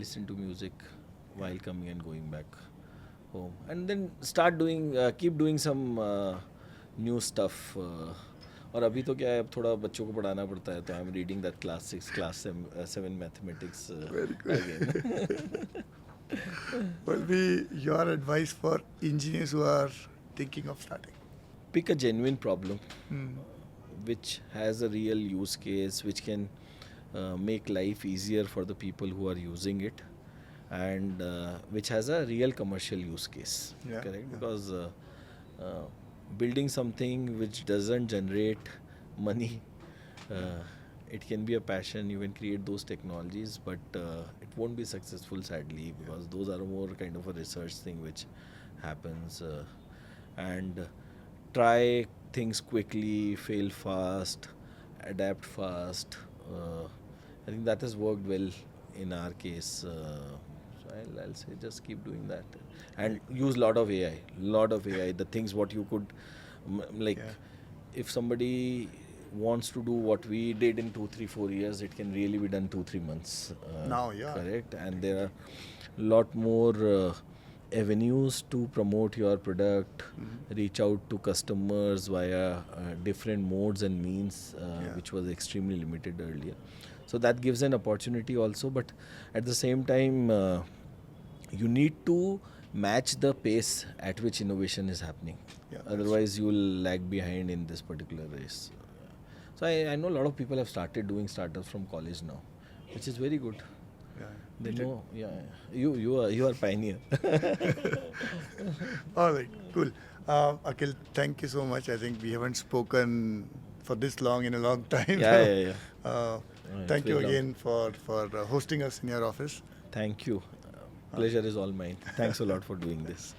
listen to music. while coming and going back home, and then keep doing some new stuff. और अभी तो क्या है, अब थोड़ा बच्चों को पढ़ाना पड़ता है, तो I am reading that class 6 class 7 mathematics again. What will be your advice for engineers who are thinking of starting? Pick a genuine problem which has a real use case, which can make life easier for the people who are using it, and which has a real commercial use case. Yeah, Correct? yeah. Because building something which doesn't generate money, it can be a passion. You can create those technologies, but it won't be successful, sadly, because those are more kind of a research thing which happens. And try things quickly, fail fast, adapt fast. I think that has worked well in our case. So I'll say just keep doing that, and use lot of AI. Lot of AI. The things what you could like, Yeah. if somebody wants to do what we did in 2, 3, 4 years, it can really be done 2, 3 months. Now, yeah. Correct, and there are lot more avenues to promote your product, reach out to customers via different modes and means, which was extremely limited earlier. So that gives an opportunity also, but at the same time, you need to match the pace at which innovation is happening. Yeah, that's Otherwise, you will lag behind in this particular race. So I know a lot of people have started doing startups from college now, which is very good. Yeah. They know, yeah. You are pioneer. All right, cool. Akhil, thank you so much. I think we haven't spoken for this long in a long time. Yeah. It's Thank you very long. again for hosting us in your office. Thank you. Pleasure is all mine. Thanks a lot for doing this.